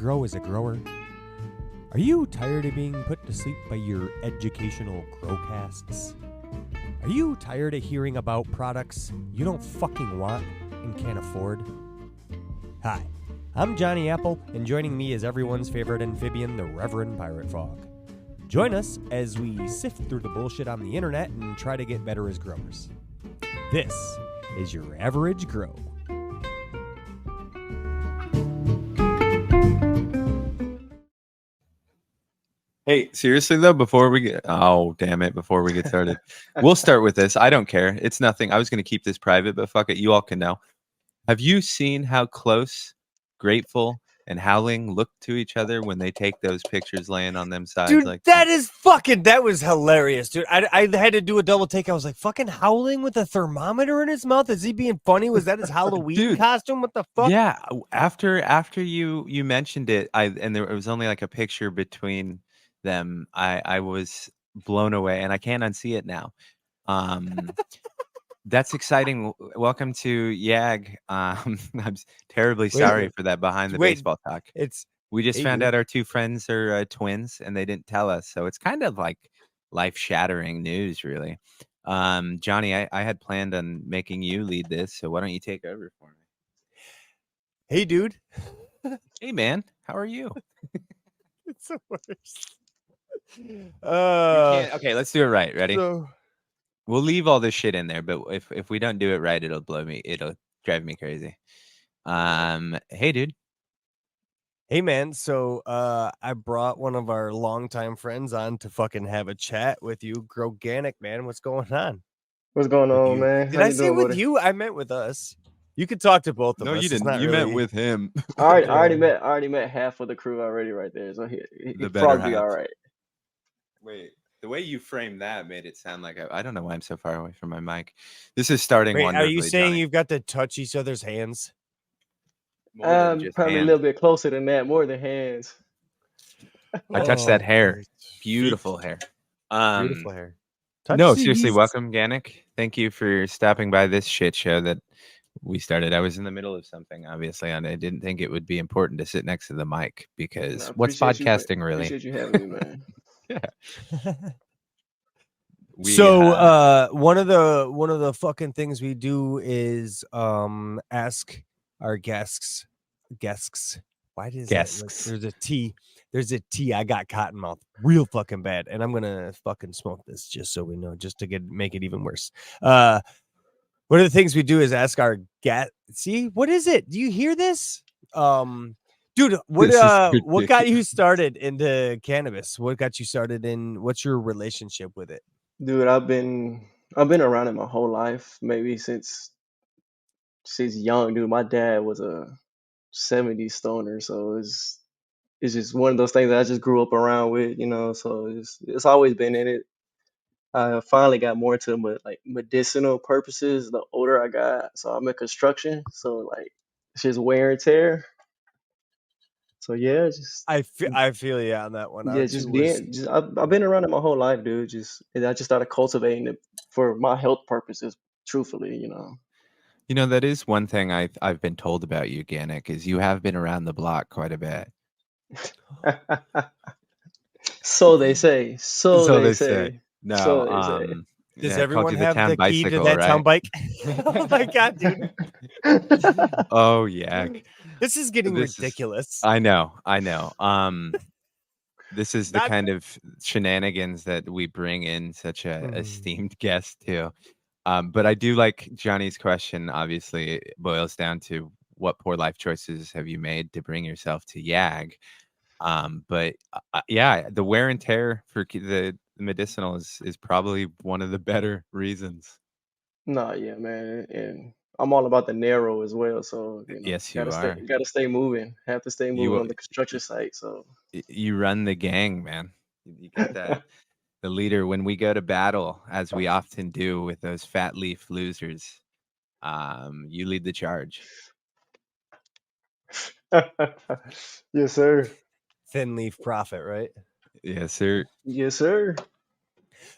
grow as a grower? Are you tired of being put to sleep by your educational growcasts? Are you tired of hearing about products you don't fucking want and can't afford? Hi, I'm Johnny Apple, and joining me is everyone's favorite amphibian, the Reverend Pirate Frog. Join us as we sift through the bullshit on the internet and try to get better as growers. This is your average grow. Hey, seriously though, before we get started, we'll start with this. I don't care. It's nothing. I was going to keep this private, but fuck it. You all can know. Have you seen how close Grateful and Howling look to each other when they take those pictures laying on them sides? Dude, like that was hilarious, dude. I had to do a double take. I was like, fucking Howling with a thermometer in his mouth? Is he being funny? Was that his Halloween costume? What the fuck? Yeah. After you mentioned it, there was only like a picture between them. I was blown away, and I can't unsee it now. That's exciting. Welcome to YAG. I'm terribly sorry for that behind the baseball talk. We just found out our two friends are twins, and they didn't tell us, so it's kind of like life-shattering news, really. Johnny, I had planned on making you lead this, so why don't you take over for me? Hey, dude. Hey, man. How are you? It's the worst. Okay, let's do it right. Ready? We'll leave all this shit in there, but if we don't do it right, it'll drive me crazy. Hey, dude. Hey, man. So I brought one of our longtime friends on to fucking have a chat with you. Grow Organic, man. What's going on? What's going on, man? Did I say with you? I meant with us. You could talk to both of us. No, you didn't. You meant with him. I already met half of the crew already right there. So he probably be all right. Wait, the way you framed that made it sound like I don't know why I'm so far away from my mic. This is starting wonderfully. Are you saying Johnny. You've got to touch each other's hands? Probably a little bit closer than that, more than hands. I touched that hair. Beautiful hair. Beautiful hair. No, seriously, welcome, Ganic. Thank you for stopping by this shit show that we started. I was in the middle of something, obviously, and I didn't think it would be important to sit next to the mic because what's podcasting really? Appreciate you having me, man. Yeah. One of the fucking things we do is ask our guests. Why does guests? There's a T. I got cotton mouth real fucking bad, and I'm gonna fucking smoke this just so we know, just to make it even worse. One of the things we do is ask our guest. See, what is it? Do you hear this? Dude, what got you started into cannabis? What got you started in? What's your relationship with it? Dude, I've been around it my whole life, maybe since young. Dude, my dad was a 70s stoner, so it's just one of those things that I just grew up around with, you know. So it's always been in it. I finally got more into like medicinal purposes the older I got. So I'm in construction, so like it's just wear and tear. So yeah, I feel you on that one. Yeah, I've been around it my whole life, dude. I just started cultivating it for my health purposes, truthfully, you know. You know, that is one thing I've been told about you, Ganic, is you have been around the block quite a bit. So they say. So they say. No, so they say. Does everyone have the key to that town bike? Oh my god, dude. Oh yeah. This is getting ridiculous. I know. This is the kind of shenanigans that we bring in such a esteemed guest to. But I do like Johnny's question. Obviously, it boils down to what poor life choices have you made to bring yourself to YAG? But yeah, the wear and tear for the medicinal is probably one of the better reasons. No, yeah, man, and I'm all about the narrow as well. So yes, you are. Gotta stay moving. Have to stay moving on the construction site. So you run the gang, man. You get that. The leader when we go to battle, as we often do with those fat leaf losers. You lead the charge. Yes, sir. Thin leaf prophet, right? Yes, sir. Yes, sir.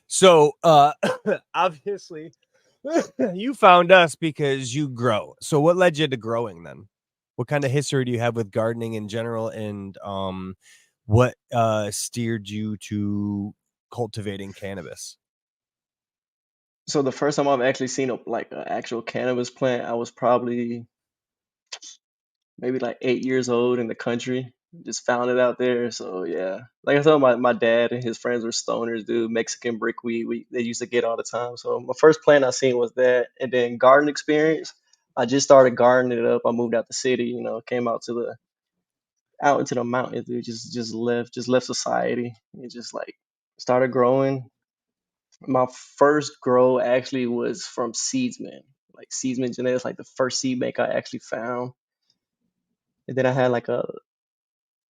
So obviously you found us because you grow. So what led you to growing then? What kind of history do you have with gardening in general, and what steered you to cultivating cannabis? So the first time I've actually seen like an actual cannabis plant, I was probably maybe like 8 years old in the country. Just found it out there. So yeah, like I told my dad and his friends were stoners, dude. Mexican brickweed they used to get all the time. So my first plant I seen was that, and then garden experience. I just started gardening it up. I moved out the city, came out into the mountains, dude. Just left society and just like started growing. My first grow actually was from Seedsman, like Seedsman Genetics, like the first seed bank I actually found. And then I had like a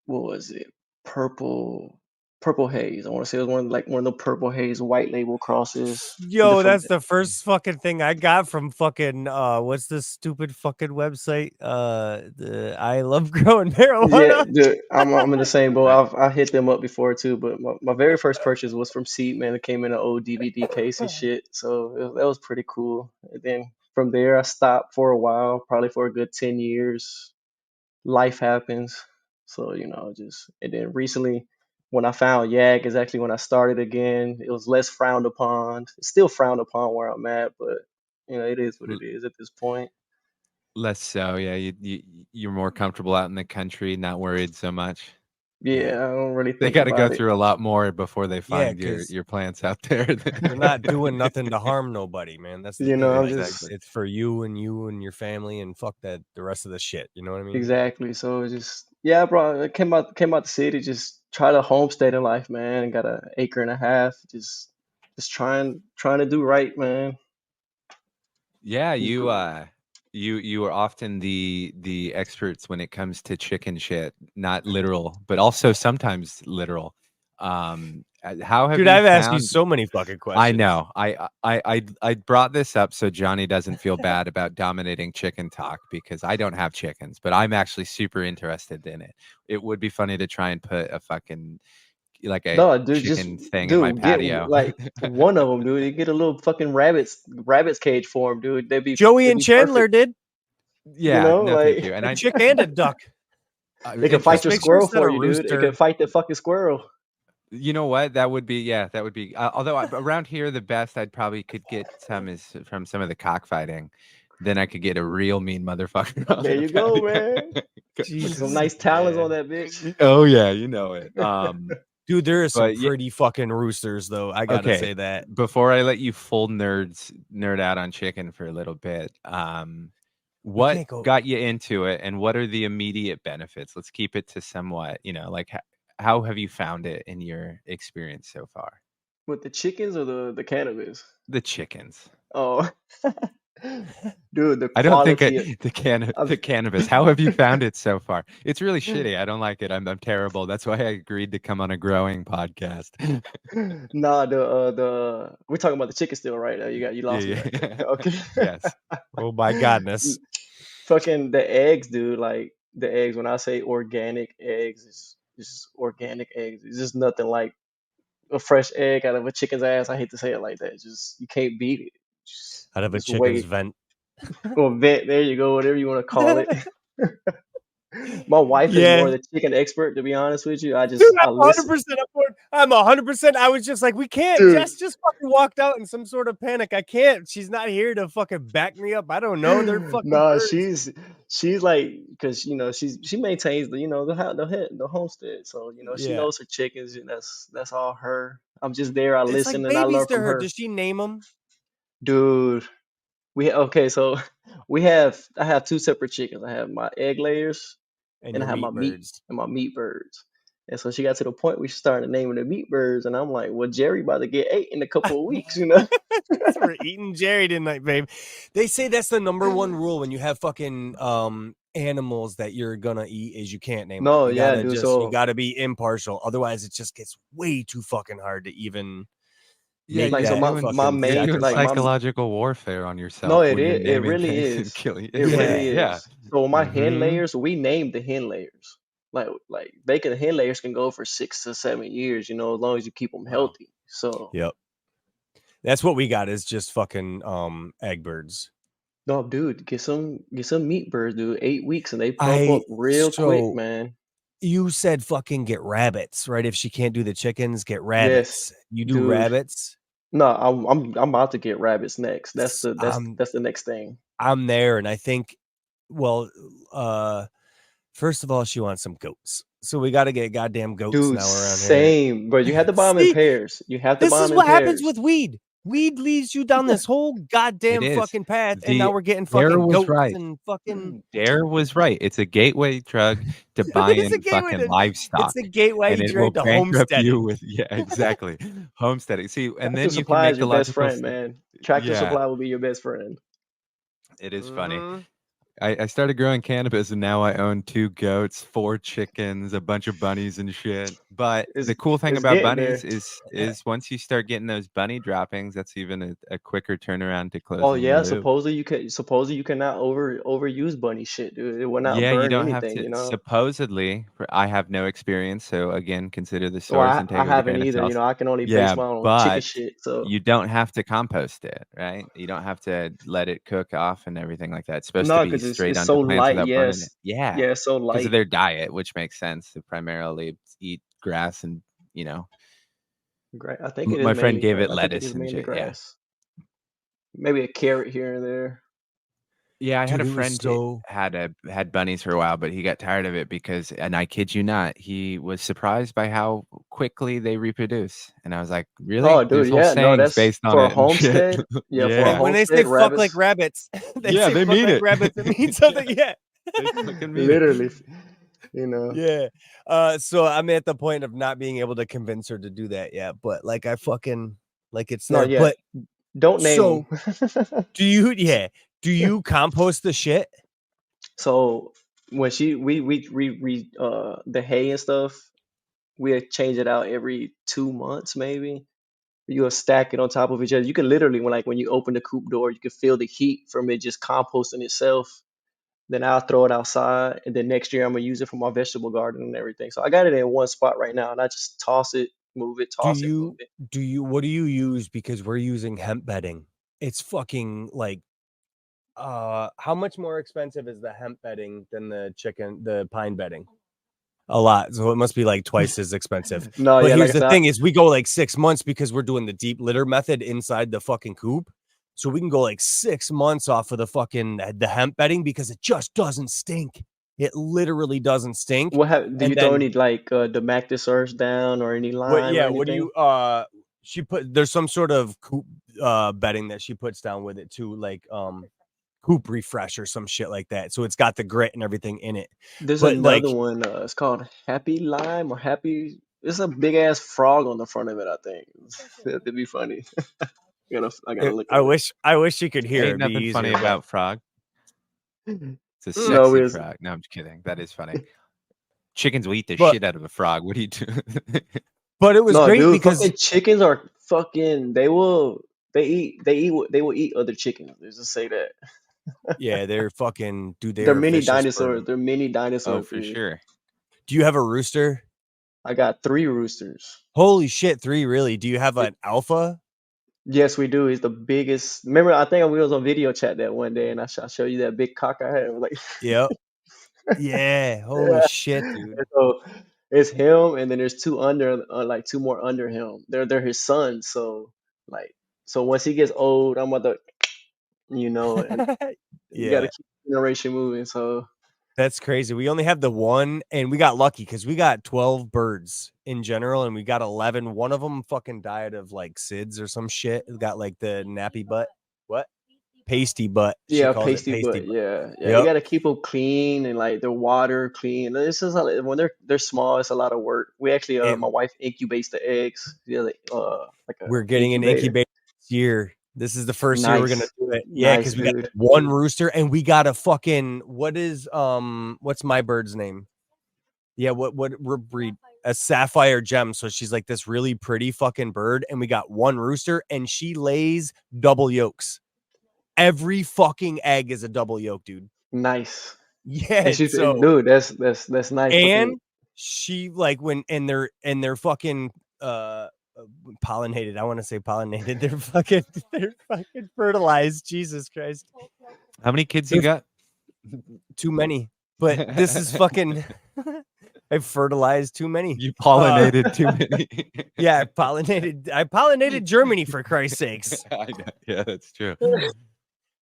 what was it? Purple Purple Haze. I want to say it was one of the Purple Haze white label crosses. And then Yo, from that's the first fucking thing I got from fucking what's this stupid fucking website? The I love growing yeah, marijuana. dude, I'm in the same boat. Right. I hit them up before too, but my very first purchase was from Seed Man. It came in an old DVD case and shit, so that was pretty cool. And then from there, I stopped for a while, probably for a good 10 years. Life happens, so just and then recently, when I found Yak, is actually when I started again. It was less frowned upon. It's still frowned upon where I'm at, but it is what L- it is at this point. Less so, yeah. You're more comfortable out in the country, not worried so much. Yeah, Yeah. I don't really They think got to go about it. through a lot more before they Yeah, find your because your plants out there. you're not doing nothing to harm nobody, man. That's the thing. I'm Like just Exactly. it's for you and your family, and fuck that the rest of the shit. You know what I mean? exactly. So it's just yeah, bro. I came out the city, just try to homestead in life, man. And got an acre and a half. Just trying to do right, man. Yeah, Just you are often the experts when it comes to chicken shit, not literal, but also sometimes literal. How have Dude, you I've asked you found so many fucking I questions. know. I brought this up so Johnny doesn't feel bad about dominating chicken talk because I don't have chickens, but I'm actually super interested in it. It would be funny to try and put a fucking like a no, dude. Just chicken thing in my dude, get patio. like one of them, dude. You get a little fucking rabbits cage for them, dude. Joey They'd and be Chandler perfect. did Yeah, no, thank Like you. And a I chick and a duck. they can fight Just your interesting. make sure squirrel it's not for a you, dude. It can rooster. fight the fucking squirrel. You know what? That would be yeah, that would be although around here the best I'd probably could get some is from some of the cockfighting. Then I could get a real mean motherfucker on There the you go, man. Put some Jesus, nice talons on man. that bitch. Oh yeah, you know it. Dude, there are some But yeah, pretty fucking roosters, though. I gotta okay. say that. Before I let you full nerd out on chicken for a little bit, We what can't go. got you into it, and what are the immediate benefits? Let's keep it to somewhat, like how have you found it in your experience so far? With the chickens or the cannabis? The chickens. Oh, dude, the I don't think quality the of cannabis. How have you found it so far? It's really shitty. I don't like it. I'm terrible. That's why I agreed to come on a growing podcast. nah, the we're talking about the chicken still, right? You Yeah, lost me right yeah. there. Okay. Yes. Oh my godness. Fucking the eggs, dude. Like the eggs. When I say organic eggs, it's just organic eggs. It's just nothing like a fresh egg out of a chicken's ass. I hate to say it like that. Just you can't beat it. Out of a Just chicken's wait. vent. Or vet. There you go. Whatever you want to call it. My wife is Yeah. more the chicken expert, to be honest with you. Dude, I I'm listen, 100% up for it. I'm 100%. I was just like, we can't. dude. Jess just fucking walked out in some sort of panic. I can't. She's not here to fucking back me up. I don't know. They're fucking Nah, birds. she's like because she maintains the homestead, so she Yeah. knows her chickens, and that's all her. I'm just there. I It's like listen and I babies learn to from her. her, Does she name them? dude. Okay, so I have two separate chickens. I have my egg layers And and I your have my meat meat birds. and my meat birds. And so she got to the point where she started naming the meat birds, and I'm like, well, Jerry about to get 8 in a couple of weeks, you know. We're eating Jerry tonight, babe. They say that's the number one rule when you have fucking animals that you're gonna eat is you can't name them. No, You yeah, gotta dude. just you So gotta be impartial. Otherwise, it just gets way too fucking hard to even Yeah, make like so you're that doing my fucking you're main doing like my sacrifice. psychological warfare on no, yourself it when you're is. It naming really things and is. killing. It really Yeah. Yeah. is. So my hen Mhm. layers, we named the hen layers. Like bacon hen layers can go for 6 to 7 years, as long as you keep them Wow. healthy. So Yep. That's what we got is just fucking egg birds. No, dude, get some meat birds, dude. 8 weeks and they plump I up real quick, so man. you said fucking get rabbits, right? If she can't do the chickens, get Yes, rabbits. You do dude. rabbits? No, I'm about to get rabbits next. That's the that's I'm that's the next thing. I'm there, and I think, well, first of all, she wants some goats, so we got to get goddamn goats Dude, now around here. same. But you have to buy them in See, pairs. You have to this buy is them in what happens pairs. with weed. Weed leads you down this whole It goddamn is. fucking path, and now The we're getting Dare fucking was goats right. and fucking. Dare was right. It's a gateway drug to It's a buying gateway fucking to. It's livestock, a gateway and it will drug to bankrupt you homesteading. with exactly, homesteading. See, and Tractor then you can Supply make is the your best logical friend, step. man. Tractor Yeah, Supply will be your best friend. it is funny. Mhm. I started growing cannabis and now I own 2 goats, 4 chickens, a bunch of bunnies and shit. But It's the cool thing it's about getting bunnies there. is once you start getting those bunny droppings, that's even a quicker turnaround to Oh closing the yeah, loop. supposedly you cannot overuse bunny shit, dude. It will not Yeah, you burn don't have anything, to you know. supposedly, I have no experience, so again, consider the Well, source I, and take I it with a haven't grain of either, you salt. know. I can only base Yeah, mine on chicken but shit. So you don't have to compost it, right? You don't have to let it cook off and everything like that. It's supposed to no, be because straight it's onto so plants light. without burning it. Yes, Yeah, yeah, it's so because of light. their diet, which makes sense. They primarily eat grass and, I think it is my friend mainly gave grass. it I think it is lettuce and mainly shit. Yeah. grass. Maybe a carrot here and there. Yeah, I had Dude, a it was friend so. had bunnies for a while, but he got tired of it because, and I kid you not, he was surprised by how quickly they reproduce. And I was like, Oh, "Really? There's dude, whole yeah, no, sayings that's based on for a it and shit." homestead. Yeah, for a Yeah. When they say homestead, fuck like rabbits, rabbits, they Yeah, say they fuck mean like it. rabbits. It means Yeah, something. Yeah. they fucking mean it. literally, you know. Yeah. So I'm at the point of not being able to convince her to do that yet, but like I fucking like it's No, there. yeah, But don't name so them. do you compost the shit? So when we the hay and stuff, we change it out every 2 months maybe. You'll stack it on top of each other. You can literally when you open the coop door, you can feel the heat from it just composting itself. Then I'll throw it outside, and then next year I'm gonna use it for my vegetable garden and everything. So I got it in one spot right now, and I just toss it, move it, Do toss it, move you it. what do you use? Because we're using hemp bedding. It's fucking like how much more expensive is the hemp bedding than the pine bedding? A lot. So it must be like twice as expensive. No, But yeah, like here's I the said, thing is we go like 6 months because we're doing the deep litter method inside the fucking coop. So we can go like 6 months off of the hemp bedding because it just doesn't stink. It literally doesn't stink. do And you throw then any like domactic down or any what lime or yeah, what do anything? you she put there's some sort of coop bedding that she puts down with it too, like coop refresh or some shit like that. So it's got the grit and everything in it. There's But like another one. It's called Happy Lime or Happy. It's a big ass frog on the front of it. I think it'd be funny. I gotta look at I wish you could hear. Ain't It'd be nothing funny easier, but about frog. it. It's a No, sexy it's frog. No, I'm just kidding. That is funny. Chickens will eat the but shit out of a frog. What do you do? but it was no, great dude. because Fucking chickens are fucking. They eat other chickens. Let's just say that yeah, they're fucking dude, they they're are mini vicious dinosaurs. bird. They're mini Oh, dinosaurs, for dude. sure. Do you have a rooster? I got 3 roosters. Holy shit, 3 really? Do you have an alpha? Yes, we do. He's the biggest. Remember, I think we was on video chat that one day, and I show you that big cock I had. I was like, Yep. Yeah. Holy yeah. shit, dude. And so it's him, and then there's like two more under him. They're his sons. So like, so once he gets old, I'm about to, and you got to Yeah. keep the generation moving. So That's crazy. We only have the one, and we got lucky because we got 12 birds in general, and we got 11. One of them fucking died of like SIDS or some shit. It got like the nappy butt. What? Pasty butt. She yeah, calls it pasty, pasty but butt. yeah, you Yep. got to keep them clean and like their water clean. This is when they're small, it's a lot of work. We actually, It, my wife incubates the eggs. Yeah, like a we're getting an incubator. incubator this year. This is the first year we're gonna Nice, do it. Yeah, nice, because we got dude. one rooster and we got a fucking what's my bird's name? Yeah, what breed? A sapphire gem. So she's like this really pretty fucking bird, and we got one rooster, and she lays double yolks. Every fucking egg is a double yolk, dude. Nice. And Yeah, she's so dude, that's nice. Fucking and she like when and they're fucking uh pollinated. I want to say pollinated. They're fucking fertilized. Jesus Christ. How many kids you got? Too many. But this is fucking. I've fertilized too many. You pollinated too many. Yeah, I pollinated Germany, for Christ's sakes. I know. Yeah, that's true.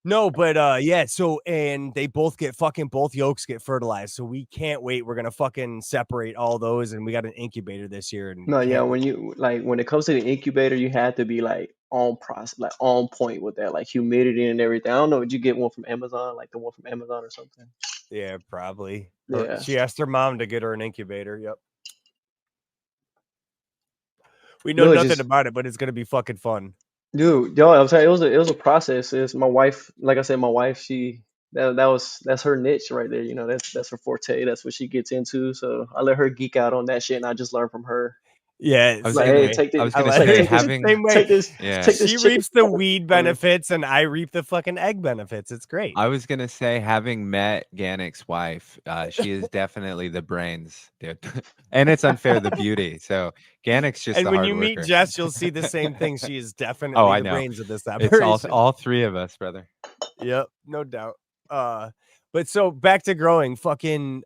No, but yeah, so and they both yolks get fertilized. So we can't wait. We're gonna fucking separate all those, and we got an incubator this year. And No, yeah, can't when you like when it comes to the incubator, you have to be like on process, like on point with that, like humidity and everything. I don't know, did you get one from Amazon, like the one from Amazon or something? Yeah, probably. Yeah. She asked her mom to get her an incubator. Yep. We know No, it's nothing just about it, but it's gonna be fucking fun. dude, yo, I'm saying it was a process. It's my wife, like I said, my wife, that's her niche right there. You know, that's her forte. That's what she gets into. So I let her geek out on that shit, and I just learn from her. Yeah, I was Like, same hey, gonna way. take I this, was I gonna like like, say take this, having same way. take this, yeah. take this She chicken. reaps the weed benefits, and I reap the fucking egg benefits. It's great. I was gonna say having met Ganic's wife, she is definitely the brains, dude. And it's unfair the beauty. So Ganic's just And the when hard you meet worker. Jess, you'll see the same thing. She is Oh, definitely I the know. brains of this It's operation. all three of us, brother. Yep, no doubt. But so back to growing, fucking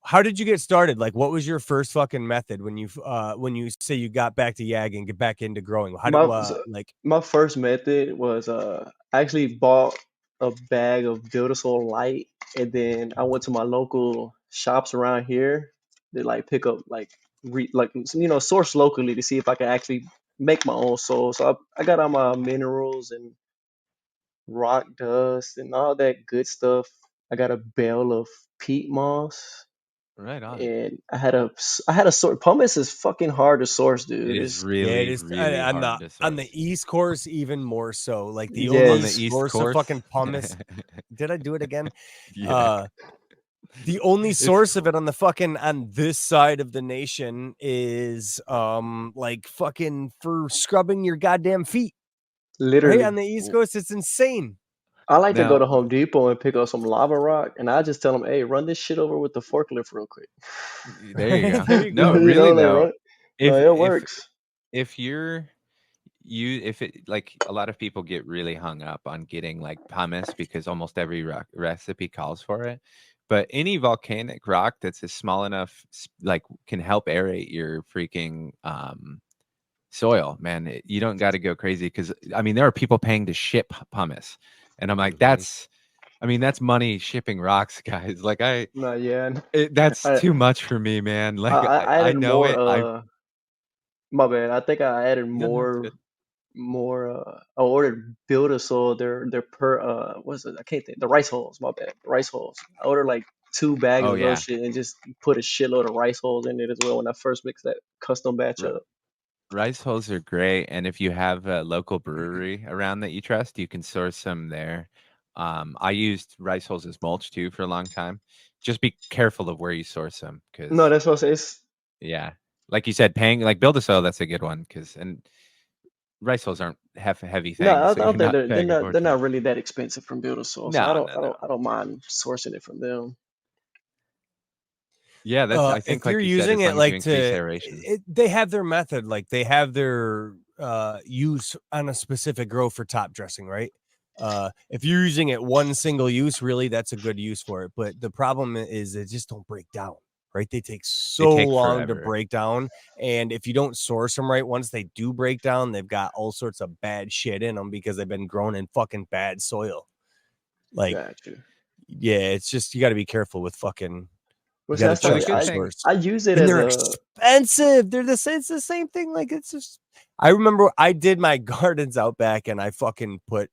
how did you get started? Like, what was your first fucking method when you say you got back to Yag and get back into growing? How did My so like my first method was I actually bought a bag of Build-A-Soil Light, and then I went to my local shops around here to like pick up like source locally to see if I could actually make my own soil. So I got all my minerals and rock dust and all that good stuff. I got a bale of peat moss, Right on. and I had a sort. Pumice is fucking hard to source, It dude. is It's yeah, it really, is really on hard to the source. East Coast even more so. Like the yeah, On only the East source of Course. fucking pumice. Did I do it again? Yeah. Uh the only It's source of it on this side of the nation is like fucking for scrubbing your goddamn feet. Right on literally. the East Coast, it's insane. I like to go now to Home Depot and pick up some lava rock, and I just tell them, "Hey, run this shit over with the forklift real quick." there you go. There you No, go. You really know, like though. run. No, If it if works. if you're if it like a lot of people get really hung up on getting like pumice because almost every recipe calls for it, but any volcanic rock that's a small enough like can help aerate your freaking soil, man, you don't got to go crazy because I mean there are people paying to ship pumice, and I'm like Mhm. that's money shipping rocks, guys. Like No, yeah. that's I, too much for me, man. I Like I I added know more. it. I My bad. I think I added no, no, it's good. more. I ordered Build-A-Soil. They're per. What's it? I can't think. The rice hulls. My bad. Rice hulls. I ordered like 2 bags Oh of those yeah. shit and just put a shitload of rice hulls in it as well when I first mixed that custom batch up. Rice hulls are great, and if you have a local brewery around that you trust, you can source some there. I used rice hulls as mulch too for a long time. Just be careful of where you source them, No, because that's what I'm saying. It's, yeah, like you said, paying like build a soil, that's a good one. Because and rice hulls aren't heavy no, things, I so don't you're think not they're they're paying a not they're fortune. not really that expensive from Build-A-Soil, so I No, don't no, I no. don't I don't mind sourcing it from them. Yeah, that's I If think you're like you said, using as it long as you like increase aeration. they have their method, like they have their use on a specific grow for top dressing, right? If you're using it one single use, really that's a good use for it. But the problem is they just don't break down, right? They take They so take long to forever. break down. And if you don't source them right, once they do break down, they've got all sorts of bad shit in them because they've been grown in fucking bad soil. Like, Got you. yeah, it's just you got to be careful with fucking. You Well, see, got to that's Well, the funny. trust your good I thing, source. I use it And as they're a expensive. It's the same thing. Like it's just I remember I did my gardens out back and I fucking put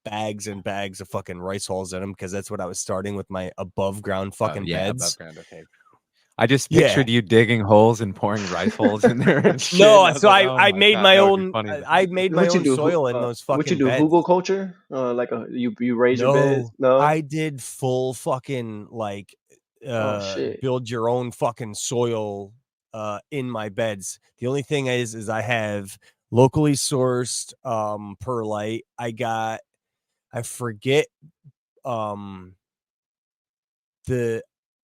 bags and bags of fucking rice hulls in them because that's what I was starting with my above ground oh fucking yeah, above beds. ground. Okay. I just Yeah. pictured you digging holes and pouring rice holes in there and shit. And No, I was so like, I oh I my made god, my that would be own funny. I made my what you own do? soil in those What you fucking do? beds. Hugelculture? Like you raise your beds? No, No. I did full fucking like Oh shit. build your own fucking soil in my beds. The only thing is I have locally sourced perlite. I forget um the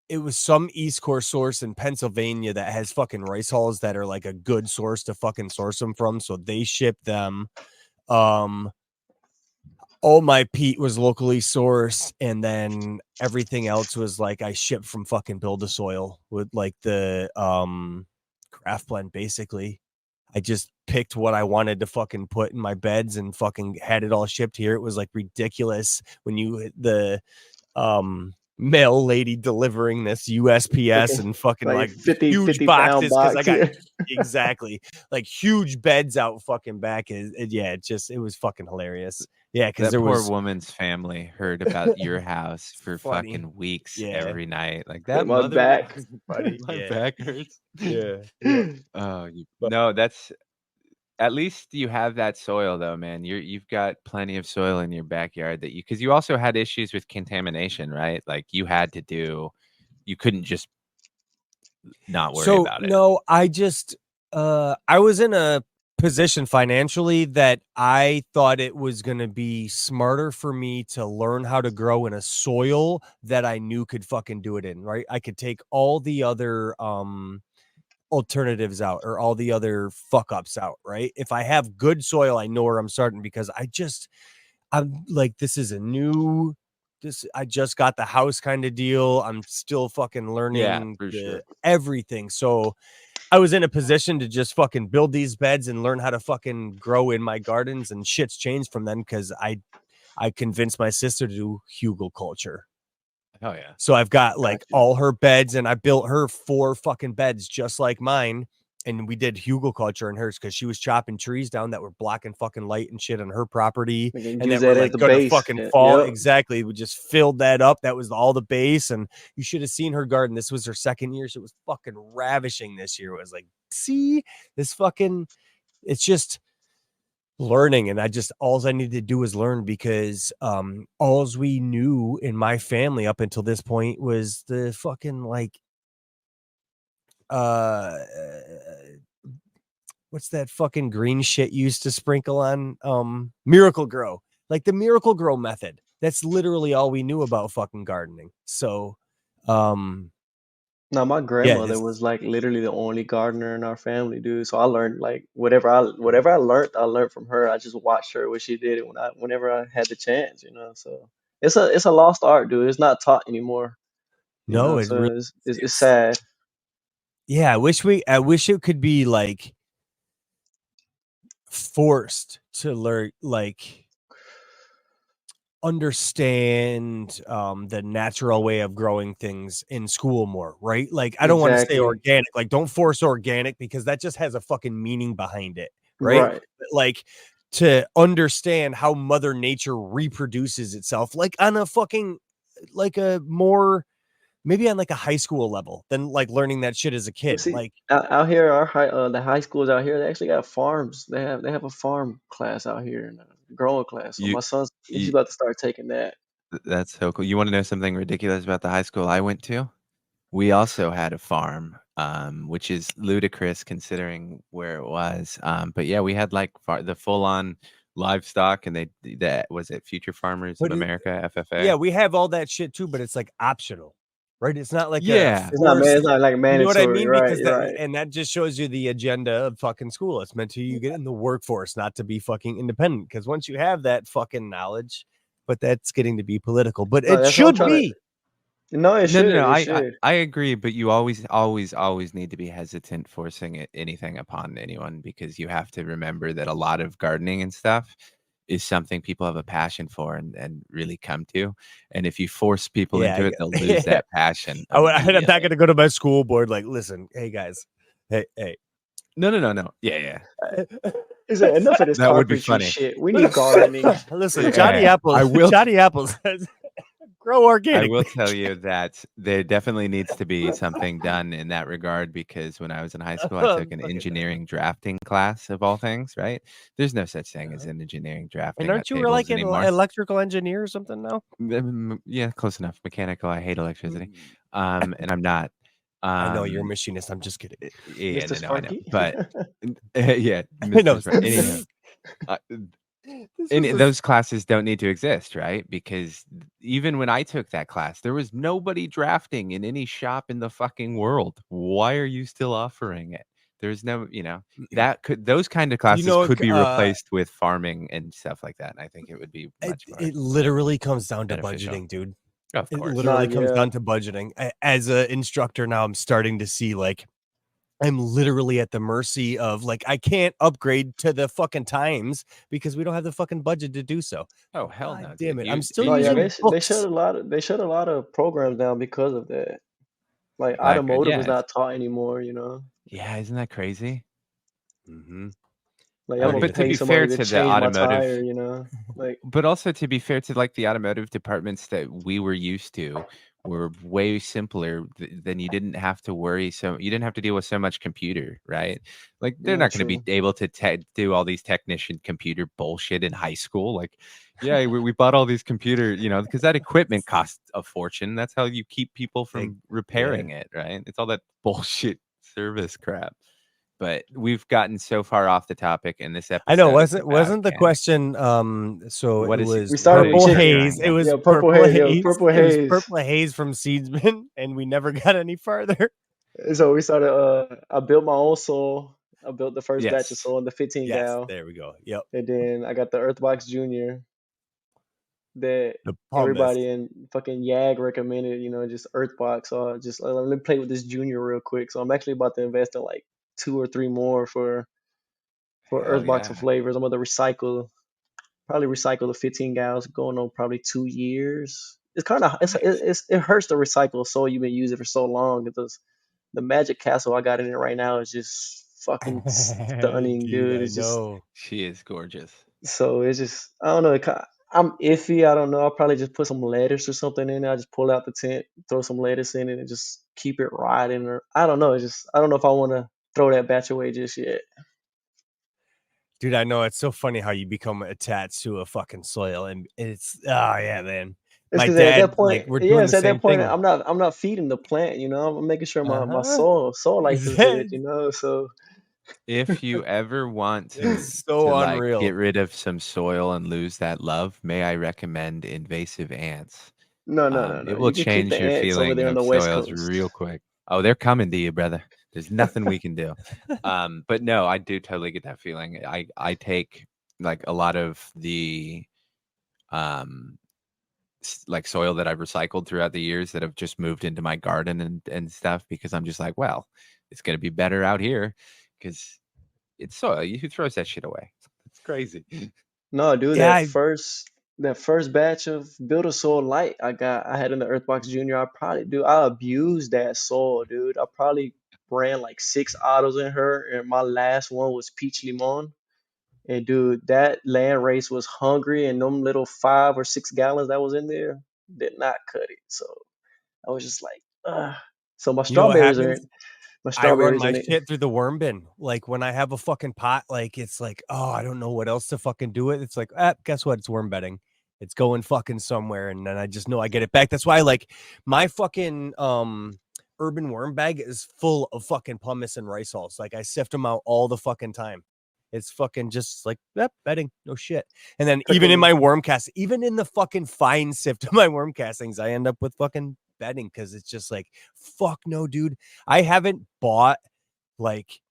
it was some East Coast source in Pennsylvania that has fucking rice hulls that are like a good source to fucking source them from, so they ship them. Um all my peat was locally sourced, and then everything else was like I shipped from fucking Build a Soil with like the craft blend. Basically, I just picked what I wanted to fucking put in my beds and fucking had it all shipped here. It was like ridiculous when you the mail lady delivering this USPS Fucking and fucking like like 50, huge 50-pound boxes because I box. got exactly like huge beds out fucking back. Yeah, it was fucking hilarious. Yeah, because That there poor was woman's family heard about your house for funny. fucking weeks Yeah, every night. Like Hurt that my mother, back. funny. my Yeah, back hurts. yeah, yeah. Oh, But no, that's at least you have that soil though, man. You've got plenty of soil in your backyard that because you also had issues with contamination, right? Like you couldn't just not worry so about it. no, I was in a position financially that I thought it was going to be smarter for me to learn how to grow in a soil that I knew could fucking do it in, right? I could take all the other alternatives out or all the other fuck ups out, right? If I have good soil, I know where I'm starting because I'm like, I just got the house kind of deal. I'm still fucking Yeah, learning for sure. everything. So I was in a position to just fucking build these beds and learn how to fucking grow in my gardens, and shit's changed from then because I convinced my sister to do hugelculture. Oh yeah. So I've got like Gotcha. all her beds, and I built her 4 fucking beds just like mine. And we did hugelculture in hers because she was chopping trees down that were blocking fucking light and shit on her property, We can and use that were that as like the gonna base. fucking Yeah, fall. yep. Exactly. We just filled that up. That was all the base. And you should have seen her garden. This was her second year. She was fucking ravishing this year. It was like, see, this fucking, it's just learning, and alls I needed to do was learn because alls we knew in my family up until this point was the fucking like uh what's that fucking green shit you used to sprinkle on Miracle Grow, like the Miracle Grow method. That's literally all we knew about fucking gardening. So um Now my yeah, grandmother this was like literally the only gardener in our family, dude. So I learned like whatever I learned from her. I just watched her when she did it whenever I had the chance, you know. So it's a lost art, dude. It's not taught anymore, you no, know. it really So it's it's sad. yeah, I wish it could be like forced to learn, like understand the natural way of growing things in school more, right? Like I don't want to say Exactly. organic, like don't force organic because that just has a fucking meaning behind it, right? Right. But like to understand how mother nature reproduces itself, like on a fucking like a more maybe on like a high school level than like learning that shit as a But kid. see, Like out here, the high schools out here, they actually got farms. They have a farm class out here and a growing class. So You, my son's he's you about to start taking that. that's so cool. You want to know something ridiculous about the high school I went to? We also had a farm, which is ludicrous considering where it was. But yeah, we had like the full on livestock, and that was it. Future Farmers of but America, yeah, FFA. we have all that shit too, but it's like optional, right? It's not like a Yeah, It's not man. It's forced, not like you know what I mandatory. mean? Right. Because You're right. that just shows you the agenda of fucking school. It's meant to you get in the workforce, not to be fucking independent. Because once you have that fucking knowledge, but that's getting to be political, but No, it that's what I'm should trying to. be. No, it no, no, should. no. It I should. I agree, but you always need to be hesitant forcing anything upon anyone because you have to remember that a lot of gardening and stuff is something people have a passion for and really come to. And if you force people Yeah, into it, they'll lose yeah. that passion I'm not immediately. going to go to my school board. Like, listen, hey guys, hey. No, no, no, no. Yeah, yeah. He said, enough of this That would be carpentry funny. shit. We need gardening. Listen, Johnny Yeah, Apples, Johnny Apples says grow I organic. will tell you that there definitely needs to be something done in that regard because when I was in high school, I took an Fucking dying. engineering drafting class of all things, right? There's no such thing as an engineering And drafting at aren't you like tables an anymore. electrical engineer or something now? Yeah, close enough. Mechanical, I hate electricity. Mm. And I'm not. I know you're a Um, machinist. I'm just kidding. yeah, Mr. no, I know. Sparky. But yeah, I know. Mr. Anyhow, uh, This and was a those classes don't need to exist, right? Because even when I took that class, there was nobody drafting in any shop in the fucking world. Why are you still offering it? There's no, those kind of classes could be replaced with farming and stuff like that. And I think it would be much more. It literally comes down to beneficial. budgeting, dude. Of course. It literally comes down to budgeting. As an instructor now, I'm starting to see like I'm literally at the mercy of like I can't upgrade to the fucking times because we don't have the fucking budget to do so. Oh hell no! Damn dude. it! I'm still using they shut a lot of programs down because of that. Like Like, automotive is not taught anymore, Yeah, isn't that crazy? Mm-hmm. Like I'm gonna pay somebody to change my tire, Like, but also to be fair to like the automotive departments that we were used to were way simpler than you didn't have to worry. So you didn't have to deal with so much computer, right? Like they're not going to be able to do all these technician computer bullshit in high school. Like, yeah, we bought all these computer, because that equipment costs a fortune. That's how you keep people from repairing it, right? It's all that bullshit service crap. But we've gotten so far off the topic in this episode. I know, wasn't the question? So what it was we started purple haze. It was purple haze. Purple haze. It was purple haze from Seedsman, and we never got any farther. So we started. I built my own soil. I built the first batch of soil in the 15 gal. There we go. Yep. And then I got the Earthbox Junior that everybody in fucking YAG recommended. Just Earthbox. So just let me play with this Junior real quick. So I'm actually about to invest in like 2 or 3 more for Earthbox of flavors. I'm gonna probably recycle the 15 gals going on probably 2 years. It's kind of it hurts to recycle soil you've been using for so long because the Magic Castle I got in it right now is just fucking stunning, dude. It's just she is gorgeous. So it's just I don't know. I'm iffy. I don't know. I'll probably just put some lettuce or something in there. I just pull out the tent, throw some lettuce in it, and just keep it riding. Or I don't know. I don't know if I want to throw that batch away just yet. Dude, I know it's so funny how you become attached to a fucking soil, and it's man. My dad, at that point, we're doing the same thing. I'm not feeding the plant, I'm making sure my soil life is good, So if you ever want to, get rid of some soil and lose that love, may I recommend invasive ants? No. It will change your feeling of soils real quick. Oh, they're coming to you, brother. There's nothing we can do. But no, I do totally get that feeling. I take like a lot of the like soil that I've recycled throughout the years that have just moved into my garden and stuff because I'm just like, well, it's going to be better out here because it's soil. Who throws that shit away? It's crazy. No, dude, that first batch of Builder Soil Light I had in the Earthbox Junior, I abused that soil, dude. I probably ran like 6 autos in her, and my last one was Peach Limon. And dude, that land race was hungry, and them little 5 or 6 gallons that was in there did not cut it. So I was just like, ugh. So my strawberries are in. I run my shit through the worm bin. Like when I have a fucking pot, like it's like, oh, I don't know what else to fucking do it. It's like, guess what? It's worm bedding. It's going fucking somewhere, and then I just know I get it back. That's why, like, my fucking urban worm bag is full of fucking pumice and rice hulls. Like I sift them out all the fucking time. It's fucking just like bedding, no shit. And then even in my worm cast, even in the fucking fine sift of my worm castings, I end up with fucking bedding because it's just like, fuck no, dude. I haven't bought like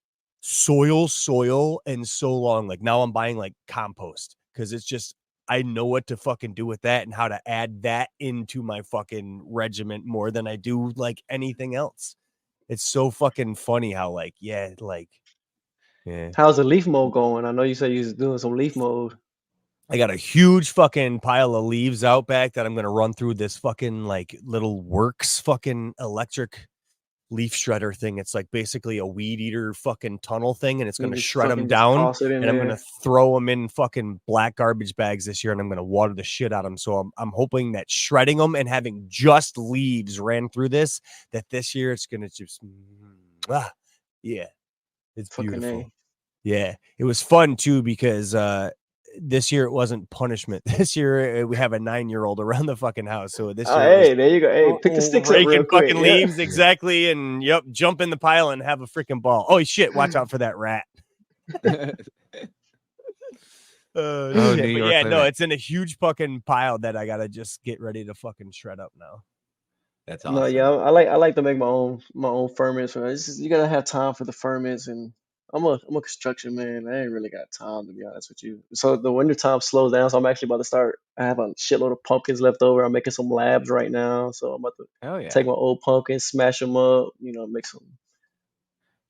soil in so long. Like now I'm buying like compost because it's just I know what to fucking do with that and how to add that into my fucking regiment more than I do like anything else. It's so fucking funny how yeah. How's the leaf mold going? I know you said you was doing some leaf mold. I got a huge fucking pile of leaves out back that I'm going to run through this fucking like little works fucking electric leaf shredder thing. It's like basically a weed eater fucking tunnel thing, and it's going to shred them down, and I'm going to throw them in fucking black garbage bags this year, and I'm going to water the shit out of them. So I'm hoping that shredding them and having just leaves ran through this year it's going to just yeah. It's beautiful. Yeah, it was fun too because this year it wasn't punishment. This year we have a 9-year-old around the fucking house. So this year, hey, there you go. Hey, pick the sticks up real quick. Fucking leaves exactly, and jump in the pile and have a freaking ball. Oh shit! Watch out for that rat. No, it's in a huge fucking pile that I gotta just get ready to fucking shred up now. That's awesome. No, yeah, I like to make my own ferments. You gotta have time for the ferments, and I'm a construction man. I ain't really got time to be honest with you. So the winter time slows down. So I'm actually about to start. I have a shitload of pumpkins left over. I'm making some labs right now. So I'm about to Hell take yeah. my old pumpkins, smash them up.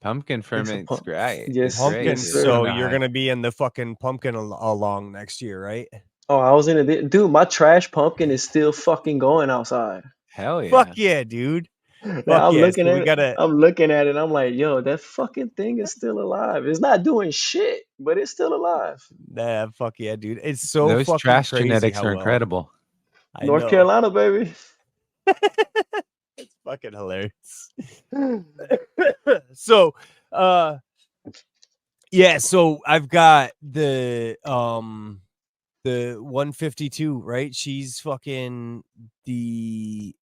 Pumpkin Make some ferment's pump. great. It's Yes, great, Pumpkin. yes, dude. I don't So sir. know you're how. gonna be in the fucking pumpkin along next year, right? Oh, I was in it, dude. My trash pumpkin is still fucking going outside. Hell Fuck yeah. yeah, dude. Now Fuck I'm yeah. looking So at we it. gotta. I'm looking at it. I'm like, yo, that fucking thing is still alive. It's not doing shit, but it's still alive. Nah, fuck yeah, dude. It's so Those fucking trash crazy genetics how are well. incredible. I North know. Carolina, baby. It's fucking hilarious. So, uh, yeah. So I've got the 152, right? She's fucking the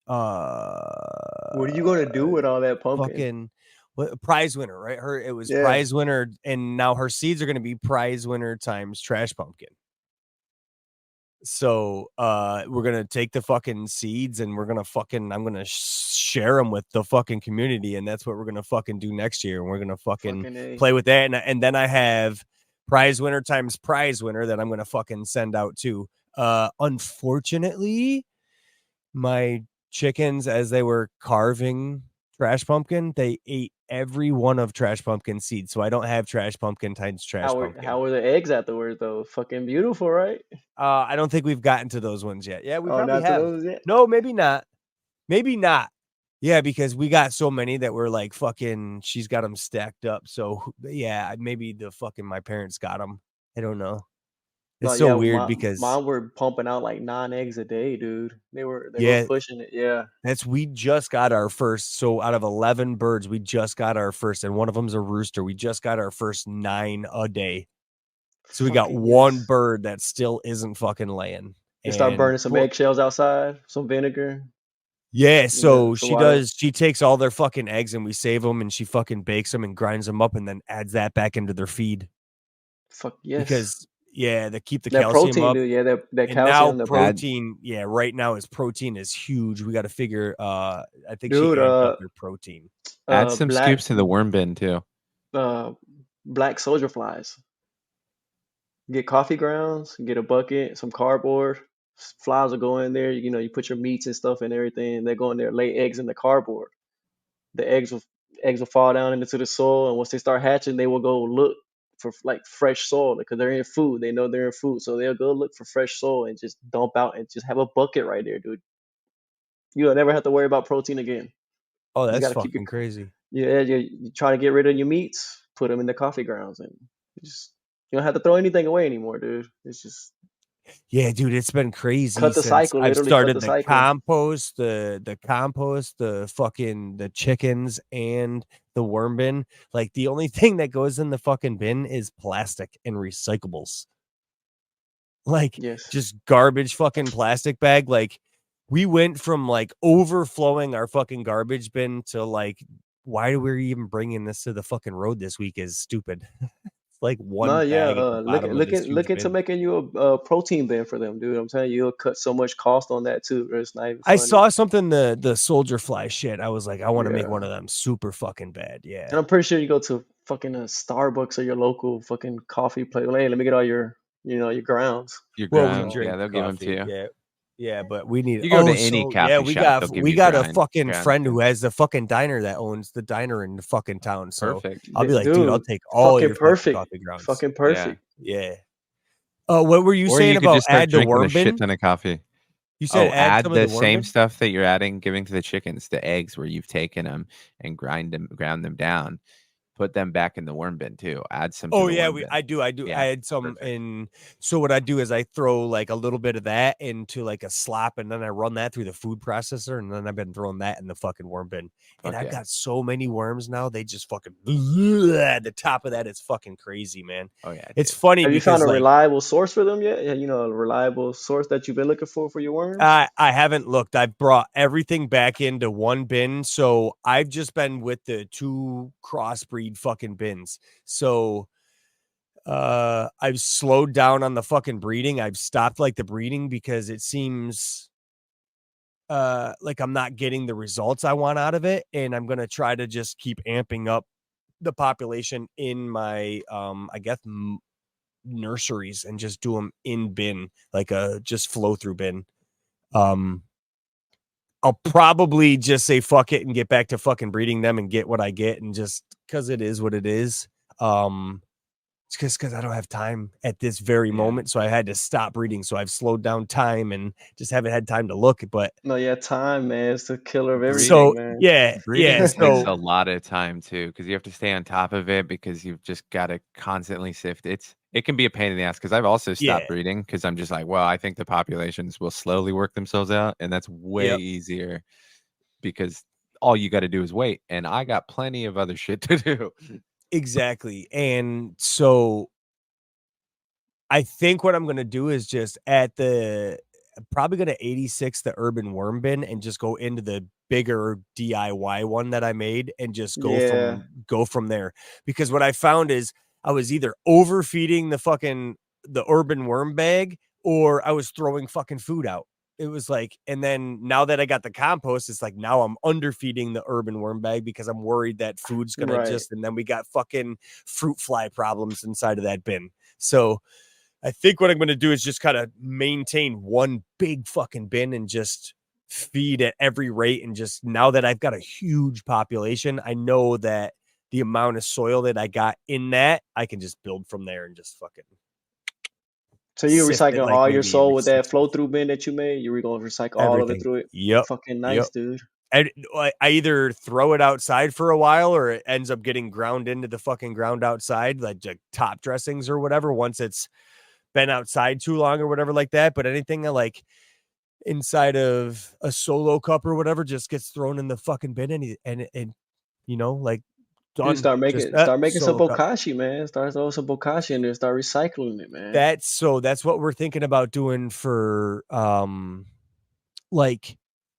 What are you gonna do with all that pumpkin? fucking prize winner, right? It was Yeah, prize winner, and now her seeds are going to be prize winner times trash pumpkin. So we're gonna take the fucking seeds and we're gonna fucking I'm gonna share them with the fucking community, and that's what we're gonna fucking do next year. And we're gonna fucking fucking a. play with that, and then I have prize winner times prize winner that I'm gonna fucking send out too. Unfortunately, my chickens, as they were carving trash pumpkin, they ate every one of trash pumpkin seeds, so I don't have trash pumpkin times trash pumpkin. How were the eggs afterwards though? Fucking beautiful, right? I don't think we've gotten to those ones yet. Yeah, we Oh, probably not to have. those yet. No, maybe not. Maybe not. Yeah, because we got so many that were like fucking. She's got them stacked up. So yeah, maybe the fucking my parents got them. I don't know. No, It's so yeah, weird because mine were pumping out like 9 eggs a day, dude. They were yeah, pushing it. Yeah, we just got our first. So out of 11 birds, we just got our first, and one of them's a rooster. We just got our first 9 a day. So we got fucking one yes. bird that still isn't fucking laying. They start And burning some eggshells outside, some vinegar. yeah, so So she water. does. She takes all their fucking eggs and we save them, and she fucking bakes them and grinds them up, and then adds that back into their feed Fuck yes. because yeah, they keep the That calcium protein, up. dude. Yeah, that And now calcium, the protein. Add protein, yeah, right now is protein is huge. We got to figure. I think she Dude, amped up their protein. add some black scoops to the worm bin too. uh black soldier flies. Get coffee grounds, get a bucket, some cardboard. Flies will go in there. You put your meats and stuff and everything. They go in there, lay eggs in the cardboard. The eggs will fall down into the soil, and once they start hatching, they will go look for like fresh soil because they're in food. They know they're in food, so they'll go look for fresh soil and just dump out and just have a bucket right there, dude. You'll never have to worry about protein again. Oh, You just that's got to keep fucking crazy. you try to get rid of your meats, put them in the coffee grounds, and you don't have to throw anything away anymore, dude. It's just Yeah, dude, it's been crazy cut the since cycle, I've literally cut the started cycle. the compost, the fucking the chickens and the worm bin. Like the only thing that goes in the fucking bin is plastic and recyclables. Like Yes. just garbage fucking plastic bag. Like we went from like overflowing our fucking garbage bin to like why are we even bringing this to the fucking road this week is stupid. It's like No, one yeah. bag at the Look bottom of this look huge into bin. making you a protein bin for them, dude. I'm telling you, you'll cut so much cost on that too. It's not even I funny. saw something the soldier fly shit. I was like, I want to make one Yeah. of them super fucking bad. Yeah. And I'm pretty sure you go to fucking Starbucks or your local fucking coffee place. Hey, let me get all your grounds. Your Well, we grounds, yeah, drink theyll give them to coffee. you. Yeah. Yeah, but we need You go to oh any so yeah, coffee shop, they'll give we you got a fucking grounds friend too. who has the fucking diner that owns the diner in the fucking town. So Perfect. I'll be like, dude, I'll Dude, take all fucking your fucking perfect. coffee grounds. Fucking Yeah. perfect. Yeah. What were you Or saying you could about just start add the drinking a worm shit bin? ton of coffee. You said Oh, add some add of the the worm same bin? stuff that you're giving to the chickens, the eggs where you've taken them and ground them down. Put them back in the worm bin too. Add some to Oh the yeah, worm bin. I do. I Yeah, had some perfect. in. So what I do is I throw like a little bit of that into like a slop, and then I run that through the food processor, and then I've been throwing that in the fucking worm bin. And Fuck I've yeah. got so many worms now; they just fucking the top of that is fucking crazy, man. Oh yeah, It's dude. funny Have you found because a like reliable source for them yet? Yeah, a reliable source that you've been looking for your worms? I haven't looked. I've brought everything back into one bin, so I've just been with the 2 crossbreed fucking bins. So I've slowed down on the fucking breeding. I've stopped like the breeding because it seems like I'm not getting the results I want out of it, and I'm going to try to just keep amping up the population in my I guess nurseries and just do them in bin, like a just flow through bin. I'll probably just say fuck it and get back to fucking breeding them and get what I get, and just because it is what it is. It's just because I don't have time at this very moment, so I had to stop breeding. So I've slowed down time and just haven't had time to look. But No, yeah, time, man, is the killer of everything, so man. Breeding yeah. takes So a lot of time too, because you have to stay on top of it because you've just got to constantly sift. It can be a pain in the ass because I've also yeah, stopped breeding because I'm just like, well, I think the populations will slowly work themselves out, and that's way yep, easier because all you got to do is wait, and I got plenty of other shit to do. exactly. And so I think what I'm gonna do is just I'm probably gonna 86 the urban worm bin and just go into the bigger DIY one that I made and just Yeah, go from there. Because what I found is I was either overfeeding the urban worm bag, or I was throwing fucking food out. It was like, and then now that I got the compost, it's like now I'm underfeeding the urban worm bag because I'm worried that food's gonna right. and then we got fucking fruit fly problems inside of that bin. So I think what I'm going to do is just kind of maintain one big fucking bin and just feed at every rate. And just now that I've got a huge population, I know that the amount of soil that I got in that, I can just build from there and just fucking So you sift it recycling like all your maybe every soul with that 6 flow months. through bin that you made? You were gonna recycle all of it Everything. through it? Yep. Fucking Yep. nice, dude. I either throw it outside for a while, or it ends up getting ground into the fucking ground outside, like top dressings or whatever, once it's been outside too long or whatever like that. But anything like inside of a solo cup or whatever just gets thrown in the fucking bin, and like Dude, done. Just start making some solo cup. bokashi, man. Start throwing some bokashi in there. Start recycling it, man. That's what we're thinking about doing for like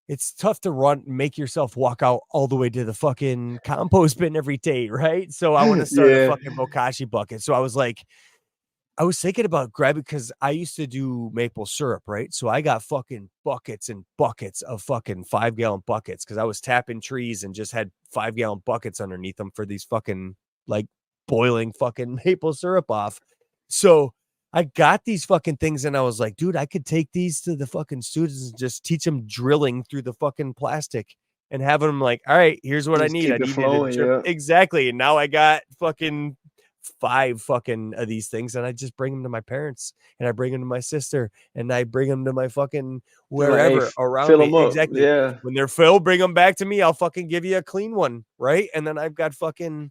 it's tough to make yourself walk out all the way to the fucking compost bin every day, right? So I want to start a Yeah. fucking bokashi bucket. So I was thinking about grabbing, because I used to do maple syrup, right? So I got fucking buckets and buckets of fucking 5-gallon buckets, because I was tapping trees and just had 5-gallon buckets underneath them for these fucking like boiling fucking maple syrup off. So I got these fucking things and I was like, dude, I could take these to the fucking students and just teach them drilling through the fucking plastic and have them like, all right, here's what I Just need. I keep it need you to flowing, drip. yeah. Exactly. And now I got fucking 5 fucking of these things, and I just bring them to my parents, and I bring them to my sister, and I bring them to my fucking You're like, hey, wherever around fill me. them up. Exactly. Yeah. When they're filled, bring them back to me. I'll fucking give you a clean one, right? And then I've got fucking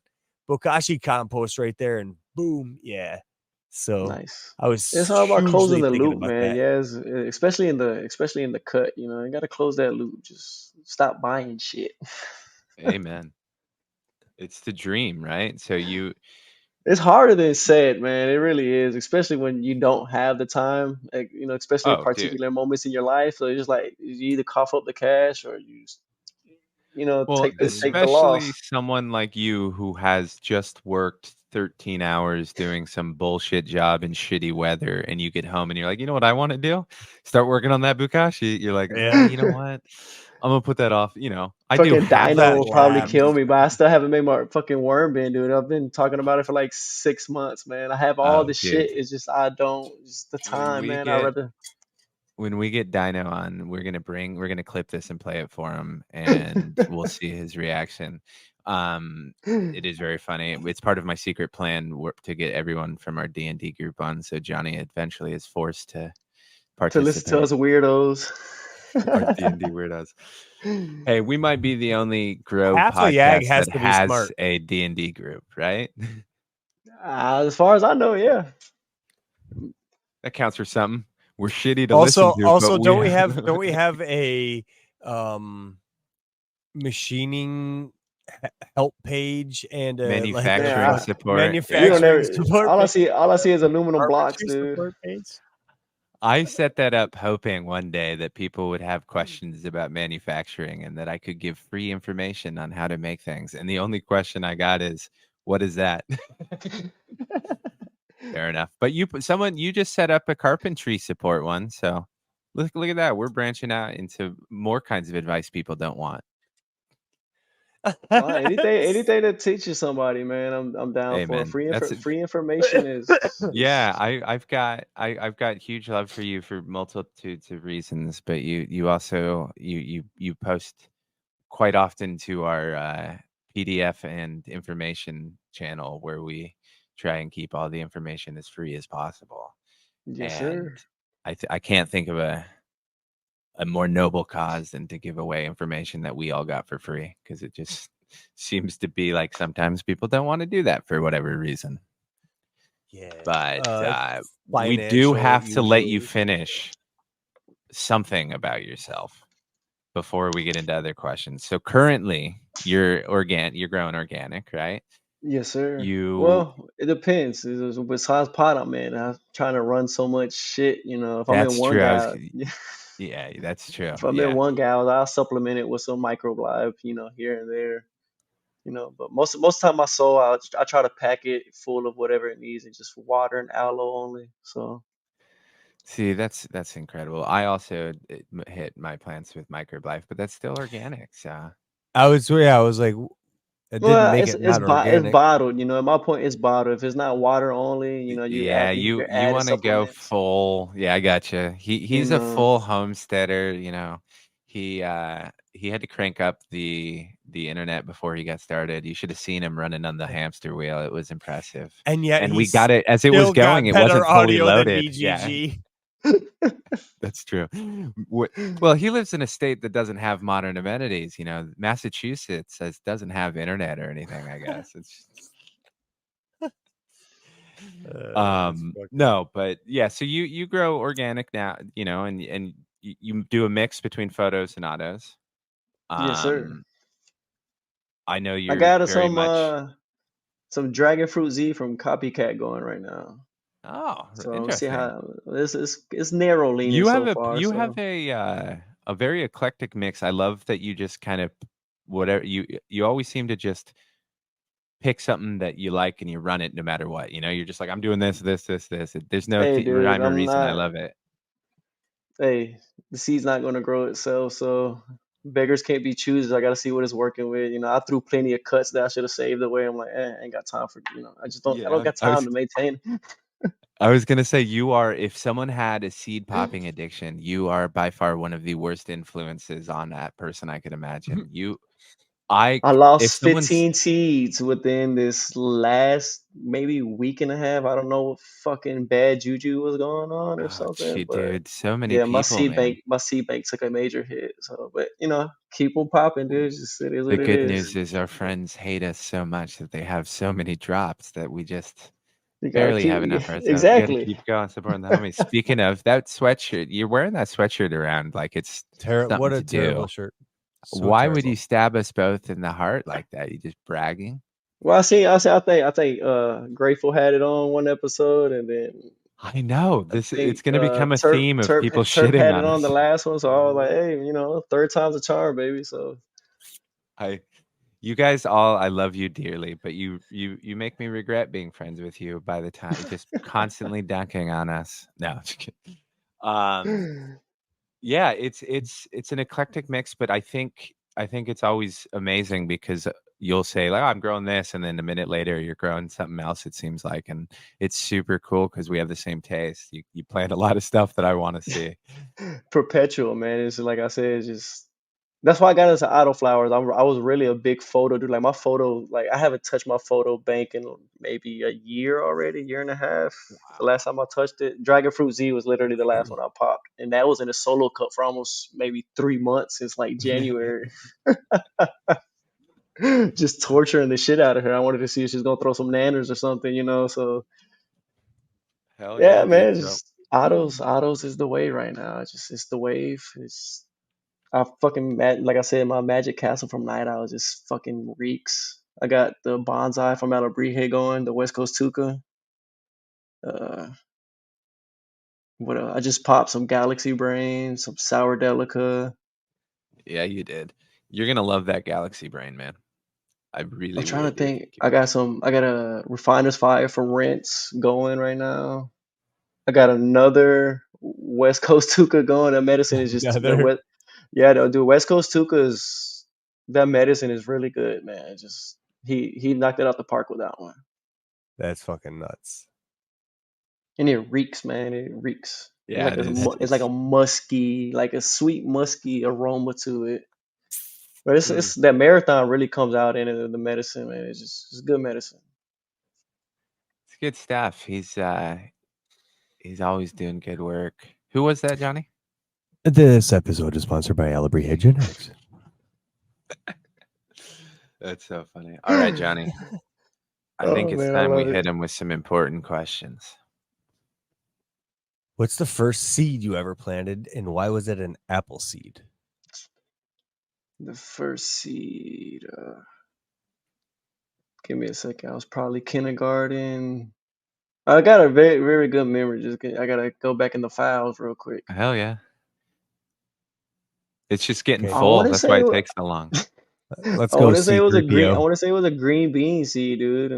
bokashi compost right there, and boom, yeah. So Nice. I was It's all about closing hugely the thinking loop, about man. that. Yes, especially in the cut. You got to close that loop. Just stop buying shit. Amen. It's the dream, right? So It's harder than said, man. It really is, especially when you don't have the time. Like, especially in oh, dude. particular moments in your life. So it's just like you either cough up the cash or Well, take the especially loss. someone like you who has just worked 13 hours doing some bullshit job in shitty weather, and you get home and you're like, you know what I want to do? Start working on that bukashi. You're like, Yeah. you know what? I'm gonna put that off. I do Fucking have Dino That that will probably job. lab. kill me, but I still haven't made my fucking worm bin, dude. I've been talking about it for like 6 months, man. I have all Oh, the dude. shit. It's just I don't. Just the When time, we man. I get rather. when we get Dino on, we're gonna clip this and play it for him, and we'll see his reaction. It is very funny. It's part of my secret plan to get everyone from our D&D group on, so Johnny eventually is forced to To listen to participate. us weirdos. Our D&D weirdos. Hey, we might be the only Grow Half a yag podcast has that to be has smart. a D&D group, right? As far as I know, yeah. That counts for something. We're shitty to listen Also, to, but also, we don't we have a machining help page and Man, manufacturing I, support. we Yeah. don't manufacturing ever. support page, All I see is aluminum blocks, carpentry dude. support page? I set that up hoping one day that people would have questions about manufacturing and that I could give free information on how to make things. And the only question I got is, what is that? Fair enough. But you just set up a carpentry support one. So look at that. We're branching out into more kinds of advice people don't want. Anything that teaches somebody, man, I'm down for. Amen. That's it. Free information Yeah, is I've got huge love for you for multitudes of reasons, but you also you post quite often to our PDF and information channel where we try and keep all the information as free as possible. yes, And sir. I can't think of a more noble cause than to give away information that we all got for free, because it just seems to be like sometimes people don't want to do that for whatever reason. Yeah. But we do Financial have to let you usually. finish something about yourself before we get into other questions. So currently you're growing organic, right? Yes, sir. You Well, it depends. Besides pot, I'm in. I'm trying to run so much shit. If I'm in That's one true. guy, Yeah, that's true. if I'm in Yeah. one guy, I'll supplement it with some microbiome, here and there. But most of the time, my soul, I try to pack it full of whatever it needs, and just water and aloe only. So See, that's incredible. I also hit my plants with microbiome, but that's still organic. So I was like, it didn't well, make it not it's organic. bottled. At my point, it's bottled. If it's not water only, yeah, you're you adding want to go supplements. full. Yeah, I gotcha. You He's a know, full homesteader. He had to crank up the internet before he got started. You should have seen him running on the hamster wheel. It was impressive. And yet And we he's got it as it was still going. got It better wasn't fully audio than loaded. Yeah, BGG. that's true. Well, he lives in a state that doesn't have modern amenities. Massachusetts doesn't have internet or anything. I guess it's That's fucking. no, but yeah, so you grow organic now, and you do a mix between photos and autos. yes, sir. Um, I know I you're got very much. some dragon fruit Z from Copycat going right now. Oh, So we'll see interesting. how it's narrow leaning so far. You have So a very eclectic mix. I love that you just kind of whatever you always seem to just pick something that you like and you run it no matter what. You're just like, I'm doing this, this, this, this. There's no hey, dude, rhyme or I'm reason. I not. love it. Hey, the seed's not going to grow itself. So beggars can't be choosers. I got to see what it's working with. I threw plenty of cuts that I should have saved away. I'm like, I ain't got time for. I just don't. I don't Yeah, got time to maintain. I was gonna say if someone had a seed popping addiction, you are by far one of the worst influences on that person I could imagine. I If lost someone's 15 seeds within this last maybe week and a half. I don't know what fucking bad juju was going on or oh, something, gee, but dude, so many yeah, people, man. my seed bank took a major hit. So, but keep on popping, dude. It is The what it good is. news is our friends hate us so much that they have so many drops that we just You gotta barely have keep enough ourselves. We got to exactly. keep going, supporting the homies. Speaking of that sweatshirt, you're wearing that sweatshirt around like it's What something a to do. terrible shirt. So Why would you terrible. stab us both in the heart like that? You just bragging? Well, I think Grateful had it on one episode, and then I know I it's think going to become a theme of people Terp shitting had it on on the us. last one. So I was like, hey, third time's a charm, baby. So I you guys all I love you dearly, but you make me regret being friends with you by the time just constantly dunking on us. No, just kidding. Um yeah, it's an eclectic mix, but I think it's always amazing because you'll say like, "Oh, I'm growing this," and then a minute later you're growing something else. It seems like, and it's super cool because we have the same taste. You plant a lot of stuff that I want to see. perpetual, man. It's like I said, it's just that's why I got into auto flowers. I was really a big photo dude. Like my photo, like I haven't touched my photo bank in maybe a year already, year and a half. The last time I touched it, Dragon Fruit Z was literally the last one I popped, and that was in a solo cup for almost maybe 3 months since like January. Just torturing the shit out of her. I wanted to see if she's gonna throw some nanners or something, So Hell yeah, yeah, man, dude. So just autos is the way right now. It's the wave. It's I fucking like I said, my Magic Castle from Night Owl just fucking reeks. I got the bonsai from Alabrije going, the West Coast Tuca. Uh, what else? I just popped some Galaxy Brain, some Sour Delica. yeah, you did. You're gonna love that Galaxy Brain, man. I I'm really, trying really to do think. think you will. I got a Refiner's Fire from Rinse going right now. I got another West Coast Tuca going. That medicine is just the Another. West. Yeah, the West Coast Tuca is. that medicine is really good, man. It just he knocked it out the park with that one. That's fucking nuts. And it reeks, man. It reeks. It's Yeah, like it is. it's like a musky, like a sweet musky aroma to it. But Mm. it's that marathon really comes out in it, the medicine, man. It's good medicine. It's good stuff. He's always doing good work. Who was that, Johnny? This episode is sponsored by Alabria Genetics. That's so funny. All right, Johnny. I think Oh it's man, I time we love it. hit him with some important questions. What's the first seed you ever planted, and why was it an apple seed? The first seed. Give me a second. I was probably kindergarten. I got a very very good memory. I gotta go back in the files real quick. Hell yeah. It's just getting Okay. I full. want to That's why say it takes so long. Let's I go want to say it was a green. I C-3PO. want to say it was a green bean seed, dude,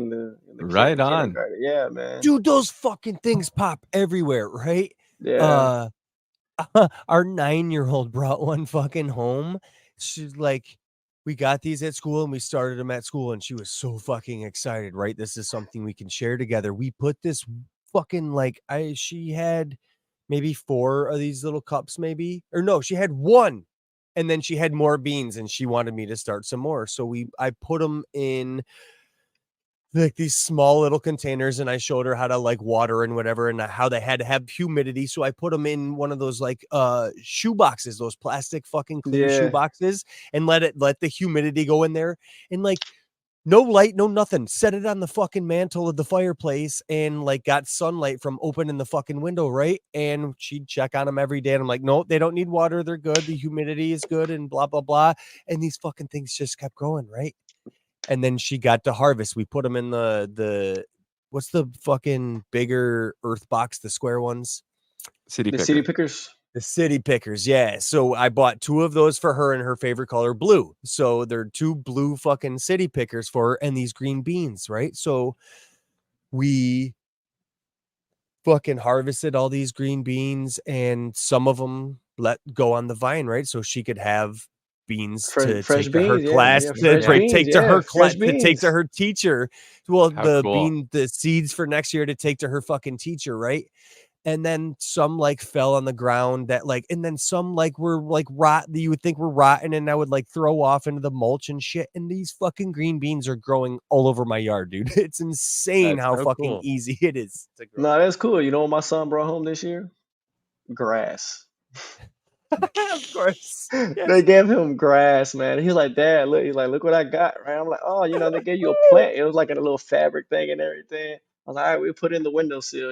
Right on. kindergarten. Yeah, man. Dude, those fucking things pop everywhere, right? Yeah. Our 9-year-old brought one fucking home. She's like, we got these at school and we started them at school, and she was so fucking excited, right? This is something we can share together. We put this fucking she had maybe 4 of these little cups, maybe, or no, she had 1, and then she had more beans, and she wanted me to start some more. So I put them in like these small little containers, and I showed her how to like water and whatever, and how they had to have humidity. So I put them in one of those like shoe boxes, those plastic fucking clear shoe Yeah. boxes, and let the humidity go in there, and like no light, no nothing. Set it on the fucking mantle of the fireplace, and like got sunlight from opening the fucking window, right? And she'd check on them every day, and I'm like, no, they don't need water, they're good, the humidity is good, and blah blah blah. And these fucking things just kept growing, right? And then she got to harvest. We put them in the what's the fucking bigger earth box, the square ones? City The picker. city pickers. The city pickers, yeah. So I bought 2 of those for her, and her favorite color, blue. So they're 2 blue fucking city pickers for her, and these green beans, right? So we fucking harvested all these green beans, and some of them let go on the vine, right? So she could have beans to Fresh take to her beans. Yeah. class, Yeah. to Fresh Yeah. beans. take to Yeah. her class, Fresh to take to beans. her teacher. Well, How cool. the seeds for next year to take to her fucking teacher, right? And then some like fell on the ground that like, and then some like were like rot that you would think were rotten, and I would like throw off into the mulch and shit. And these fucking green beans are growing all over my yard, dude. It's insane That's how so fucking cool. easy it is to grow. No, that's cool. You know what my son brought home this year? Grass. Of course. Yeah. They gave him grass, man. He's like, Dad, look. He's like, look what I got, right? I'm like, oh, they gave you a plant. It was like in a little fabric thing and everything. I was like, all right, we put it in the windowsill.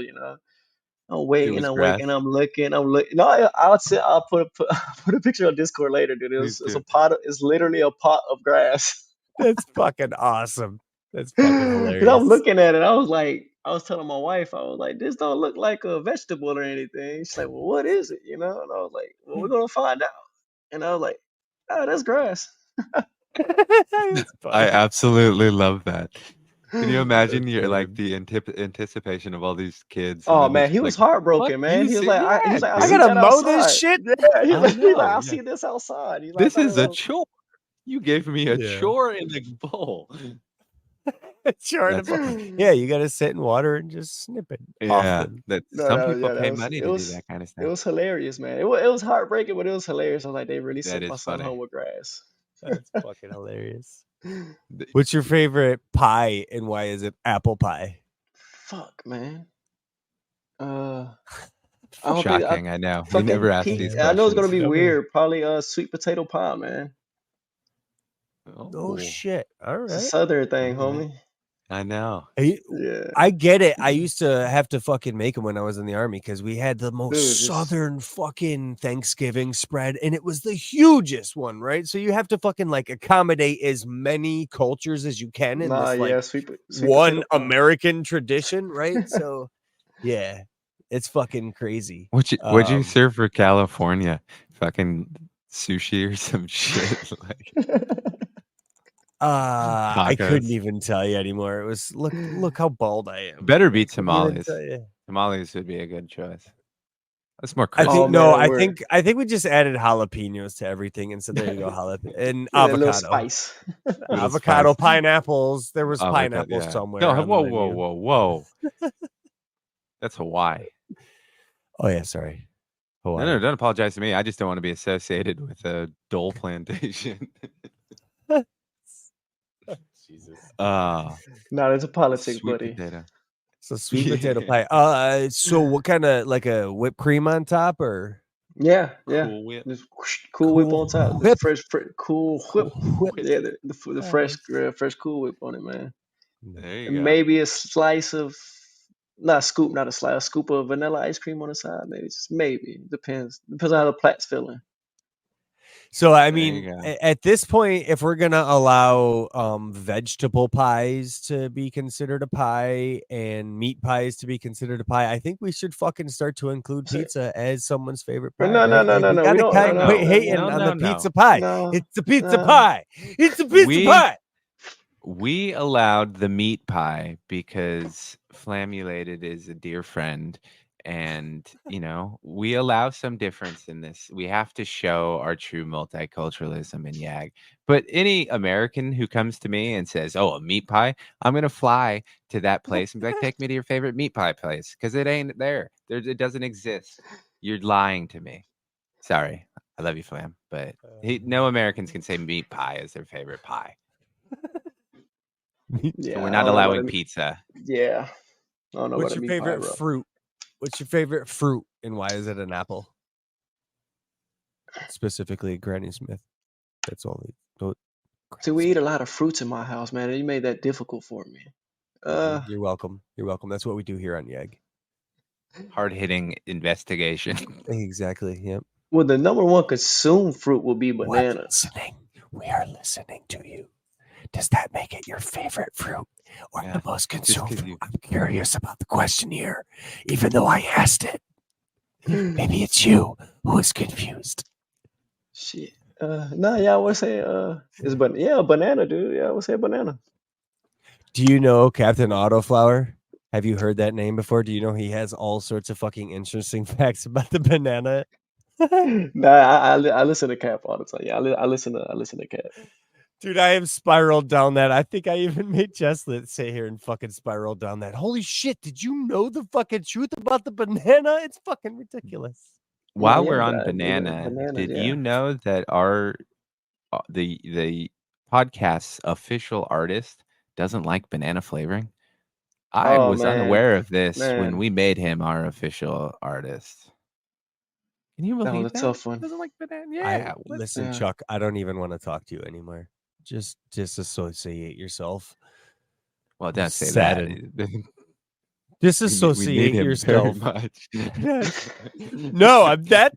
I'm It waiting, was I'm grass. waiting, I'm looking, I'm looking. No, I'll put a picture on Discord later, dude. Please It's a do. pot. It's literally a pot of grass. That's fucking awesome. That's fucking Because I'm hilarious. looking at it, I was telling my wife, I was like, this don't look like a vegetable or anything. She's like, well, what is it? And I was like, well, we're gonna find out. And I was like, oh, that's grass. It's I funny. absolutely love that. Can you imagine That's your like funny. the anticipation of all these kids, and Oh then they're man, he just was like, "Fuck heartbroken, man. you, He was say like, yeah, I'll I see dude. gotta that mow this outside. shit. Yeah, I he's like, know. I'll Yeah, see this outside. He's like, I this thought it is a was chore. You gave me a Yeah. chore in the bowl. Sure. That's funny. Yeah, you gotta sit in water and just snip it Yeah, often. that no, some no, people yeah, pay money to do that kind of it stuff. was hilarious, man. It was heartbreaking, but it was hilarious. I was like, they really That sent my is son funny. home with grass. That's fucking hilarious. The- What's your favorite pie, and why is it apple pie? Fuck, man. I don't think I Shocking, I know. We fucking never ask these he. I know it's gonna questions. be weird. Probably sweet potato pie, man. Oh Oh, shit. All It's a right. southern thing, all right. homie. I know. Yeah, I get it. I used to have to fucking make them when I was in the army, because we had the dude, most just southern fucking Thanksgiving spread, and it was the hugest one, right? So you have to fucking like accommodate as many cultures as you can in nah, this yeah, like sweet potato one pie. American tradition, right? So yeah, it's fucking crazy. What'd you serve for California? Fucking sushi or some shit like I couldn't tacos. even tell you anymore. It was look how bald I am, Better dude. I be couldn't even tamales. tell you. Tamales would be a good choice. That's more I crispy. think Oh, no. man, I word. think we just added jalapenos to everything, and so there you go, jalapeno and Yeah, that little avocado, spice. Little avocado, spice. pineapples. There was Avocado, pineapple yeah. somewhere No, on the whoa, menu. whoa. That's Hawaii. Oh yeah, sorry. Hawaii. No, don't apologize to me. I just don't want to be associated with a dole plantation. Jesus. No, there's a politics, Sweet buddy. potato. So sweet potato Yeah. pie. So what kind of like a whipped cream on top or Yeah. Cool whip. Just cool whip on top. Just whip? cool whip. Cool whip. Yeah, the fresh cool whip on it, man. There you And go. maybe a slice of not a scoop, not a slice, a scoop of vanilla ice cream on the side. Maybe just maybe depends on how the plat's feeling. So I There you mean, go. at this point, if we're gonna allow vegetable pies to be considered a pie and meat pies to be considered a pie, I think we should fucking start to include So, pizza as someone's favorite no, pie, no, right? no, Like no, we no. We gotta don't. No, quit no, no, hating no, on No. the pizza pie. no, It's the pizza no. pie. It's the pizza pie. We allowed the meat pie because Flammulated is a dear friend. And, we allow some difference in this. We have to show our true multiculturalism in YAG. But any American who comes to me and says, oh, a meat pie, I'm going to fly to that place and be like, take me to your favorite meat pie place because it ain't there. It doesn't exist. You're lying to me. Sorry. I love you, Flam. But no Americans can say meat pie is their favorite pie. Yeah, So we're I not don't know about allowing a, pizza. Yeah, I don't know What's about a your meat pie, favorite bro. fruit? What's your favorite fruit and why is it an apple? Specifically, Granny Smith. That's all. So we eat a lot of fruits in my house, man. And you made that difficult for me. You're welcome. You're welcome. That's what we do here on YAG. Hard-hitting investigation. Exactly. Yep. Well, the number one consumed fruit will be bananas. Listening. We are listening to you. Does that make it your favorite fruit or Yeah, the most consumed 'cause fruit? you- I'm curious about the question here, even though I asked it. Maybe it's you who is confused. Shit. No, yeah, I would say a banana, dude. Yeah, I would say banana. Do you know Captain Autoflower? Have you heard that name before? Do you know he has all sorts of fucking interesting facts about the banana? Nah, I listen to Cap all the time. Yeah, I listen to Cap. Dude, I have spiraled down that. I think I even made Jeslet sit here and fucking spiral down that. Holy shit, did you know the fucking truth about the banana? It's fucking ridiculous. While Yeah, we're but on I do that. banana, Bananas, did yeah. you know that our the podcast's official artist doesn't like banana flavoring? I Oh was man, unaware of this when man, we made him our official artist. Can you that was believe a that? tough one. Doesn't like banana? Yeah. Listen, Yeah. Chuck, I don't even want to talk to you anymore. Just disassociate yourself. Well, don't say Saddened. that. We Disassociate need him very yourself. much. No, I'm that.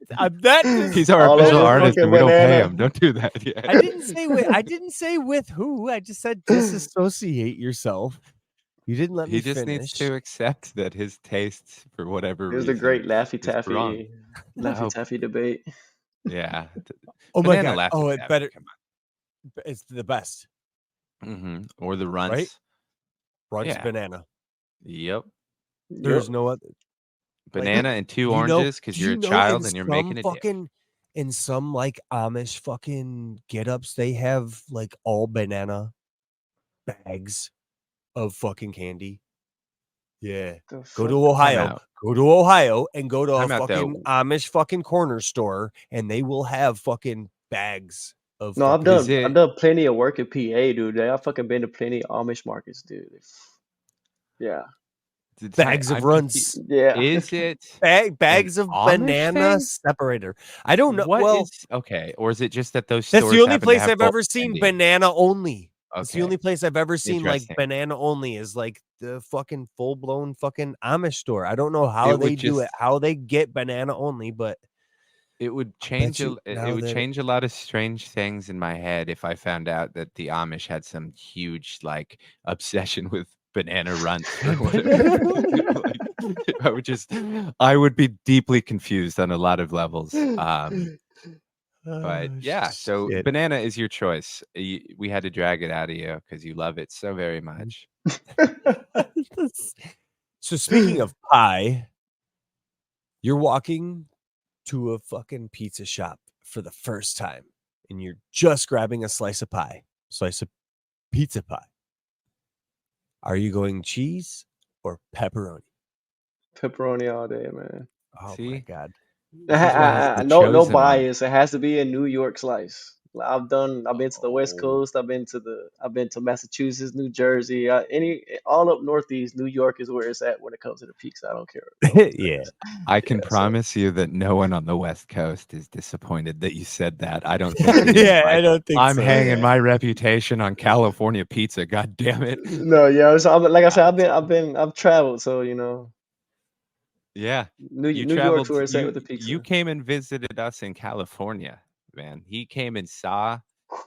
He's our All official over artist, fucking and we don't pay banana. him. Don't do that yet. I didn't say with who. I just said disassociate yourself. You didn't let me He just finish. needs to accept that his tastes, for whatever It was the reason, great is wrong. Laffy Taffy debate. Yeah. Oh my Banana god! Laffy Oh, it Taffy, better. come It's the best, on. Or the runts. right? Runts Yeah. banana. Yep. There's Yep. no other. Banana and two Do you know? oranges because Do you're you a know child in and you're some making a dish. fucking in some like Amish fucking get-ups they have like all banana bags of fucking candy. Yeah. The Go fuck? to Ohio. out. Go to Ohio and go to a Time out, though. fucking Amish fucking corner store and they will have fucking bags of No, fucking I've done plenty of work in PA, dude. I've fucking been to plenty of Amish markets, dude. Yeah. bags of I'm confused. runts. Yeah. Is it Bags an of Amish banana thing? separator. I don't know. What Well, is okay? Or is it just that those that's stores the only happen to place have I've bulk ever seen candy? banana only. It's the Okay. only place I've ever seen like Interesting. banana only is like the fucking full blown fucking Amish store. I don't know how It they would do it, just how they get banana only, but it would I'll bet change you it now would that change a lot of strange things in my head if I found out that the Amish had some huge like obsession with banana runts or whatever. Like, I would be deeply confused on a lot of levels. But yeah, so shit. banana is your choice. We had to drag it out of you because you love it so very much. So speaking of pie, you're walking to a fucking pizza shop for the first time and you're just grabbing a slice of pizza pie, are you going cheese or pepperoni? Pepperoni all day, man. Oh my See, God. this is why he's the No chosen one. bias. It has to be a New York slice. I've been to the West Oh. Coast. I've been to Massachusetts, New Jersey, all up Northeast. New York is where it's at when it comes to the pizza. I don't care. Yeah. I can Yeah, so promise you that no one on the West Coast is disappointed that you said that. I don't think anyone's Yeah, I like, don't think I'm so. hanging my reputation on California pizza. God damn it. no, yeah. So like I said, God. I've traveled. So Yeah. You New York's traveled. where it's at with the You pizza. came and visited us in California, man. He came and saw.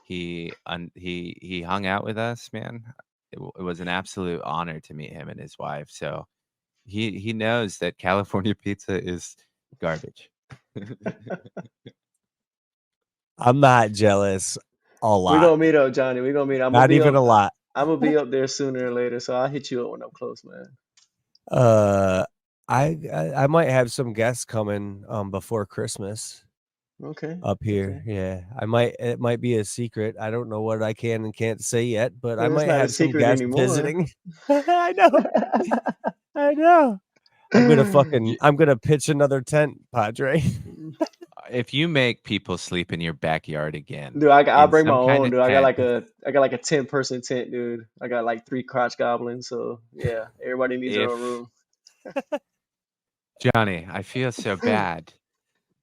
He hung out with us, man. It was an absolute honor to meet him and his wife. So he knows that California pizza is garbage. I'm not jealous a We're lot. gonna meet up, Johnny. We're gonna meet. Not even a lot. I'm gonna be up there sooner or later. So I'll hit you up when I'm close, man. I might have some guests coming before Christmas Okay. up here. Okay. Yeah. It might be a secret. I don't know what I can and can't say yet, but I Well, it's might not a have some secret guests anymore. visiting. I know. I know. I'm gonna pitch another tent, Padre. If you make people sleep in your backyard again, Dude, I'll in bring my some kind own, of dude. tent, I got like a 10-person tent, dude. I got like 3 crotch goblins, so yeah, everybody needs their own if room. Johnny, I feel so bad.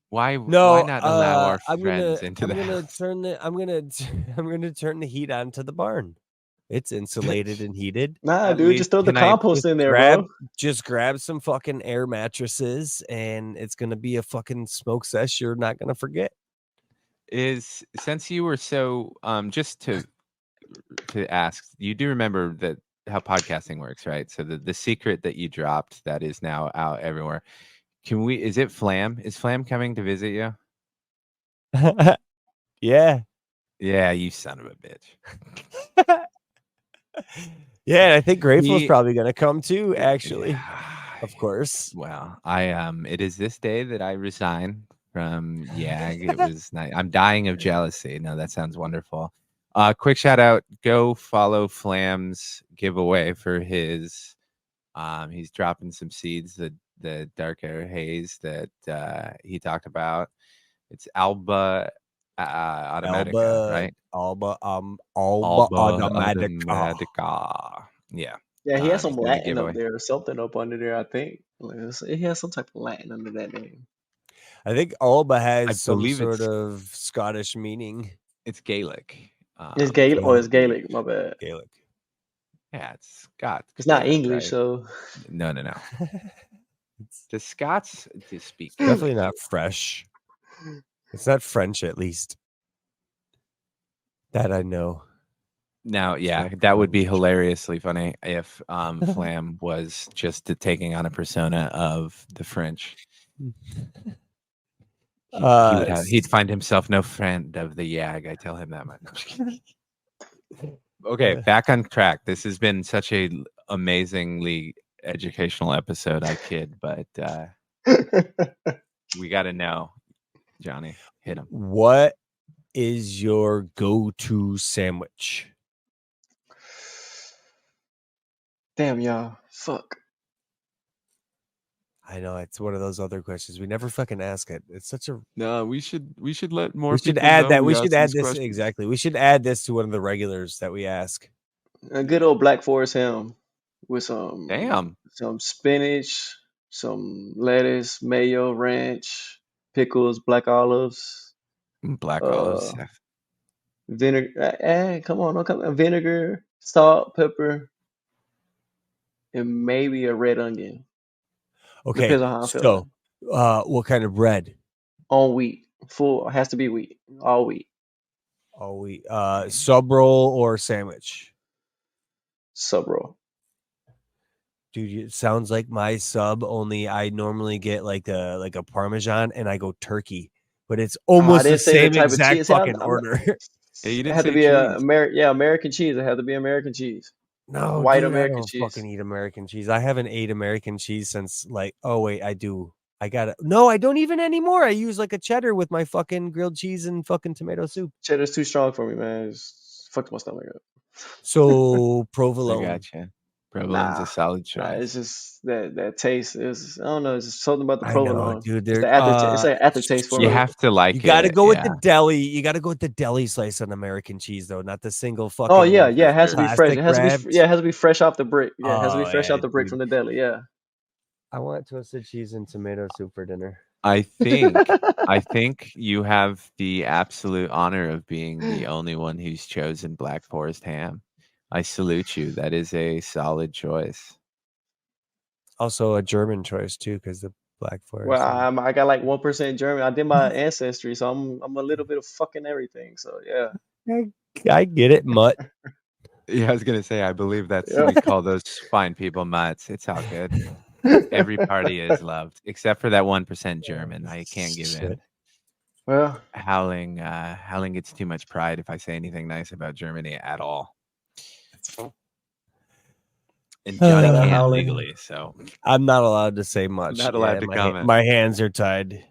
Why No, not allow our I'm friends gonna into the house? turn the I'm gonna turn the heat on to the barn. It's insulated and heated. Nah, At dude, just least throw the can I compost Just in there, bro. grab some fucking air mattresses and it's gonna be a fucking smoke sesh you're not gonna forget. is since you were so just to ask, you do remember that how podcasting works, right? So the secret that you dropped that is now out everywhere. Is it Flam? Is Flam coming to visit you? Yeah. Yeah, you son of a bitch. Yeah, I think Grateful's He probably gonna come too, actually. yeah. Of course. Well, it is this day that I resign from YAG. It was nice. I'm dying of jealousy. No, that sounds wonderful. Quick shout out, go follow Flam's giveaway for his he's dropping some seeds, the dark air haze that he talked about. It's Alba Automatica, right? Alba Alba Automatica. Automatica. Yeah. Yeah, he has He's some doing a Latin up giveaway. there or something up under there, I think. He has some type of Latin under that name. I think Alba I has some believe sort of Scottish meaning. it's Gaelic. It's Gaelic, Gaelic. it's Gaelic, my bad. Gaelic. Yeah, it's Scots. It's not Gaelic, English, right? so No. The Scots do speak Definitely Gaelic. not fresh. It's not French, at least. That I know. Now, It's yeah, not that would be French. hilariously funny if Flam was just taking on a persona of the French. He'd find himself no friend of the YAG. I tell him that much. Okay, back on track. This has been such a amazingly educational episode. I kid, but we got to know, Johnny. Hit him. What is your go-to sandwich? damn y'all. Fuck. I know it's one of those other questions. We never fucking ask it. It's such a No, we should let more we should people add know that. we We should ask add these this questions. exactly. We should add this to one of the regulars that we ask. A good old Black Forest ham with Damn. some spinach, some lettuce, mayo, ranch, pickles, black olives, Black olives. uh, vinegar. Come on, don't come. Vinegar, salt, pepper, and maybe a red onion. Okay, Depends on how I'm so feeling. what kind of bread? On wheat, full has to be wheat, all wheat. Oh, we sub roll or sandwich? Sub roll. Dude, it sounds like my sub. Only I normally get like a Parmesan, and I go turkey, but it's I almost the didn't say the same type of exact cheese. See, fucking order. Hey, you it didn't had to say be cheese. American cheese. It had to be American cheese. No, White dude, I American don't cheese. fucking eat American cheese. I haven't ate American cheese since oh wait, I do. I got it. No, I don't even anymore. I use like a cheddar with my fucking grilled cheese and fucking tomato soup. Cheddar's too strong for me, man. It's fucked my stomach up. So I provolone. gotcha. Provolone's a solid choice. It's just that taste is, I don't know, it's just something about the I know, provolone. dude. It's They're the aftertaste. It's like aftertaste for You me. have to you like got to it. go with Yeah. the deli. You got to go with the deli slice on American cheese, though, not the single fucking. Oh yeah, it has to be fresh. plastic It has to be wrapped. yeah, it has to be fresh off the brick. Yeah, it has to be Oh fresh yeah, off the brick dude. from the deli. Yeah. I want toasted cheese and tomato soup for dinner. I think you have the absolute honor of being the only one who's chosen Black Forest ham. I salute you. That is a solid choice. Also a German choice too, because the Black Well, Forest. I got like 1% German. I did my ancestry, so I'm a little bit of fucking everything. So yeah. I get it, mutt. Yeah, I was gonna say, I believe that's Yeah. we call those fine people mutts. It's all good. Every party is loved, except for that 1% German. I can't give in. Shit. Well, Howling gets too much pride if I say anything nice about Germany at all. And Johnny Shout out can't Howling. legally, so I'm not allowed to say much. not allowed to comment. My hands are tied.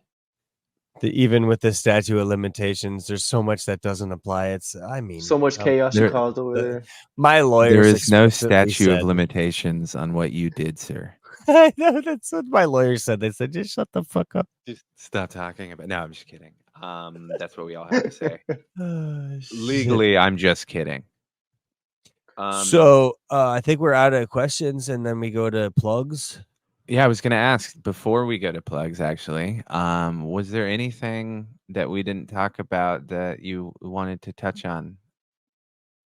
Even with the statute of limitations, there's so much that doesn't apply. So much chaos you there- caused over there. My lawyers. There is no explicitly statute of said- limitations on what you did, sir. I know that's what my lawyer said. They said, just shut the fuck up. Just stop talking about. No, I'm just kidding. That's what we all have to say. Shit. Legally, I'm just kidding. So I think we're out of questions, and then we go to plugs. Yeah, I was gonna ask before we go to plugs. Actually, was there anything that we didn't talk about that you wanted to touch on,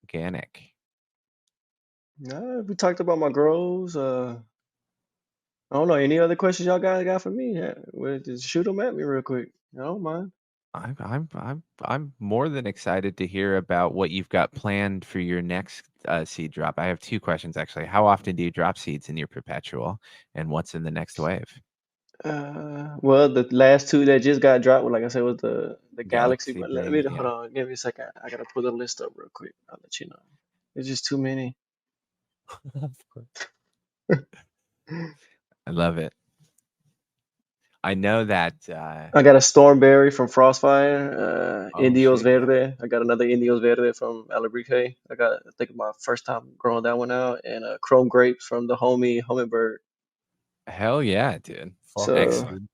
Organic? No, we talked about my grows. I don't know. Any other questions y'all guys got for me? Yeah, well, just shoot them at me real quick. I don't mind. I'm more than excited to hear about what you've got planned for your next seed drop. I have two questions actually. How often do you drop seeds in your perpetual, and what's in the next wave? Well, the last two that just got dropped, like I said, was the Galaxy. Galaxy But let me Bring, hold yeah. on, give me a second. I gotta pull the list up real quick. I'll let you know. There's just too many. I love it. I know that. I got a Stormberry from Frostfire, Oh, Indios shit, yeah. Verde. I got another Indios Verde from Alabrique. I think my first time growing that one out, and Chrome Grapes from the homie Hummingbird. Hell yeah, dude. So, Excellent.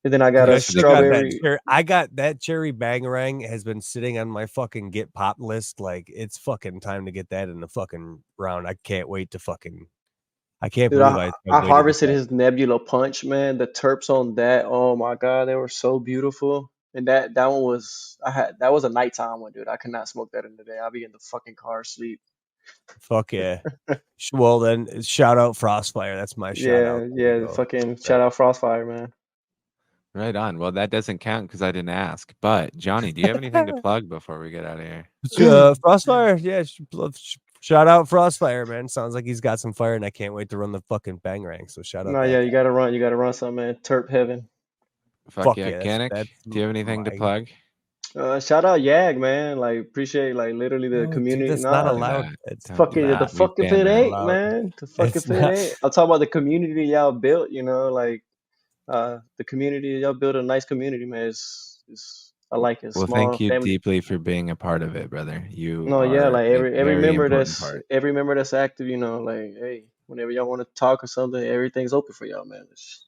and then I got Yeah, a so the strawberry. I got that cherry bangarang has been sitting on my fucking get pop list. Like it's fucking time to get that in the fucking round. I can't wait to fucking. I can't Dude, believe I waited this harvested long. his Nebula Punch, man. The terps on that, oh my god, they were so beautiful. And that one was that was a nighttime one, dude. I could not smoke that in the day. I'll be in the fucking car asleep. Fuck yeah. Well then, shout out Frostfire. That's my shout out. Yeah, fucking shout out Frostfire, man. Right on. Well, that doesn't count because I didn't ask. But Johnny, do you have anything to plug before we get out of here? Frostfire, yeah. Shout out Frostfire, man. Sounds like he's got some fire, and I can't wait to run the fucking bangarang. So shout out. No, that yeah, guy. you gotta run some, man. Terp heaven. Fuck yeah, yeah, Ganic. that's Do you have anything to my- plug? Shout out Yag, man. Like appreciate like literally the No, community. dude, that's Nah, not allowed. It's Don't fuck do it, the that. We've fuck if banned it that. ain't, allowed. man. The fuck It's if it not- ain't. I'm talking about the community y'all built, you know, like the community y'all built a nice community, man. It's I like it. Well, Small thank you family. deeply for being a part of it, brother. You No, yeah, are like a every very member important part. every member that's active, you know, like hey, whenever y'all want to talk or something, everything's open for y'all, man.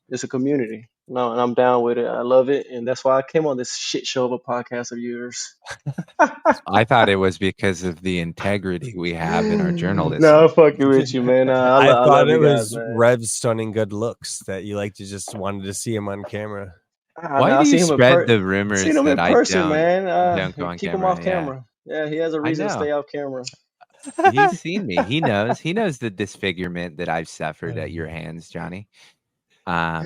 It's a community. No, and I'm down with it. I love it, and that's why I came on this shit show of a podcast of yours. I thought it was because of the integrity we have in our journalism. No, I'm fucking with you, man. I thought love it you guys, was man. Rev's stunning good looks that you like to just wanted to see him on camera. Why do you spread the rumors seen him in that I person, don't man. go on Keep camera? him off camera. Yeah, he has a I reason to know. stay off camera. He's seen me. He knows. He knows the disfigurement that I've suffered at your hands, Johnny. Oh,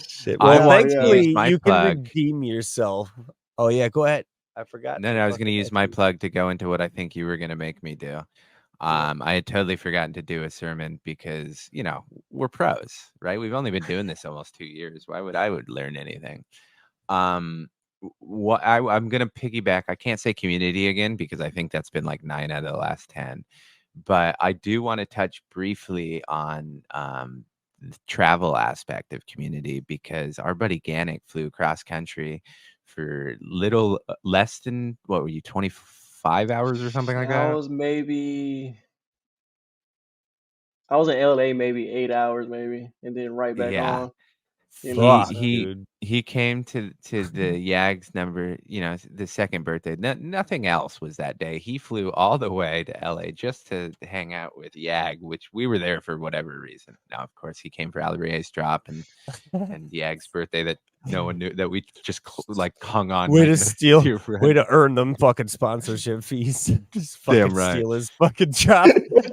shit. I Well, want to thankfully, use my you can plug. redeem yourself. Oh, yeah, go ahead. I forgot. No, I was going to use my plug to go into what I think you were going to make me do. I had totally forgotten to do a sermon because, you know, we're pros, right? We've only been doing this almost 2 years. Why would I learn anything? I'm going to piggyback. I can't say community again because I think that's been like 9 out of the last 10. But I do want to touch briefly on the travel aspect of community, because our buddy Ganic flew cross country for little less than, what were you, 25 hours or something like I that? was in LA maybe 8 hours maybe, and then right back Yeah. on. You know, He Fuck, so he dude. he came to the Yag's number, the second birthday. Nothing else was that day. He flew all the way to LA just to hang out with Yag, which we were there for whatever reason. Now, of course, he came for Alirre's drop and Yag's birthday that no one knew, that we just like hung on Way like to a steal, dear way friend. to earn them fucking sponsorship fees. Just fucking Damn right. steal his fucking job.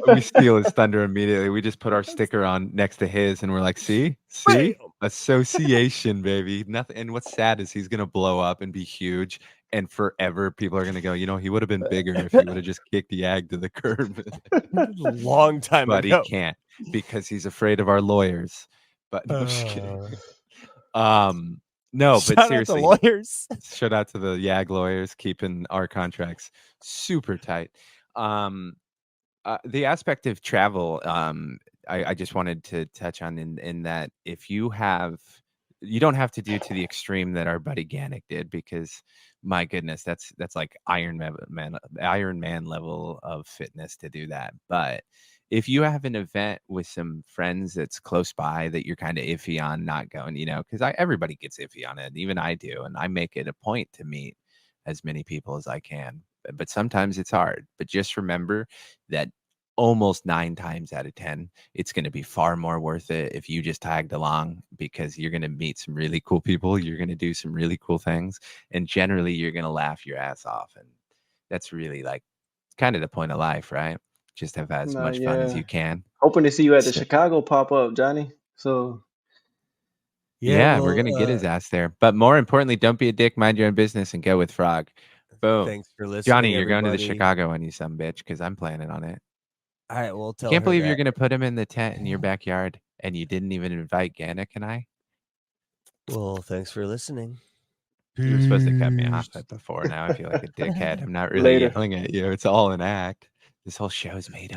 We steal his thunder immediately. We just put our sticker on next to his, and we're like, "See, Bam! association, baby." Nothing. And what's sad is he's gonna blow up and be huge, and forever people are gonna go, he would have been bigger if he would have just kicked the Ag to the curb. Long time But he ago. can't because he's afraid of our lawyers. But no, I'm just kidding. No, but Shout out to seriously, lawyers. shout out to the Yag lawyers keeping our contracts super tight. Um, the aspect of travel, I just wanted to touch on in that, if you don't have to do to the extreme that our buddy Ganic did, because my goodness, that's like Iron Man level of fitness to do that. But if you have an event with some friends that's close by that you're kind of iffy on not going, because everybody gets iffy on it, even I do, and I make it a point to meet as many people as I can. But sometimes it's hard. But just remember that almost 9 times out of 10, it's going to be far more worth it if you just tagged along, because you're going to meet some really cool people. You're going to do some really cool things. And generally, you're going to laugh your ass off. And that's really like kind of the point of life, right? Just have as nah, much fun as yeah. you can. Hoping to see you at the So, Chicago pop up, Johnny. So Yeah, yeah, we're well, going to get his ass there. But more importantly, don't be a dick, mind your own business, and go with Frog. Boom. thanks for Johnny, listening, you're going to the everybody. Chicago on you, some bitch, because I'm planning on it. All right, we'll tell Can't her believe you're that. gonna put him in the tent in your backyard, and you didn't even invite Ganic and I. Well, thanks for listening. You were supposed to cut me off at before. Now I feel like a dickhead. I'm not really later. yelling at you. It's all an act. This whole show's made up.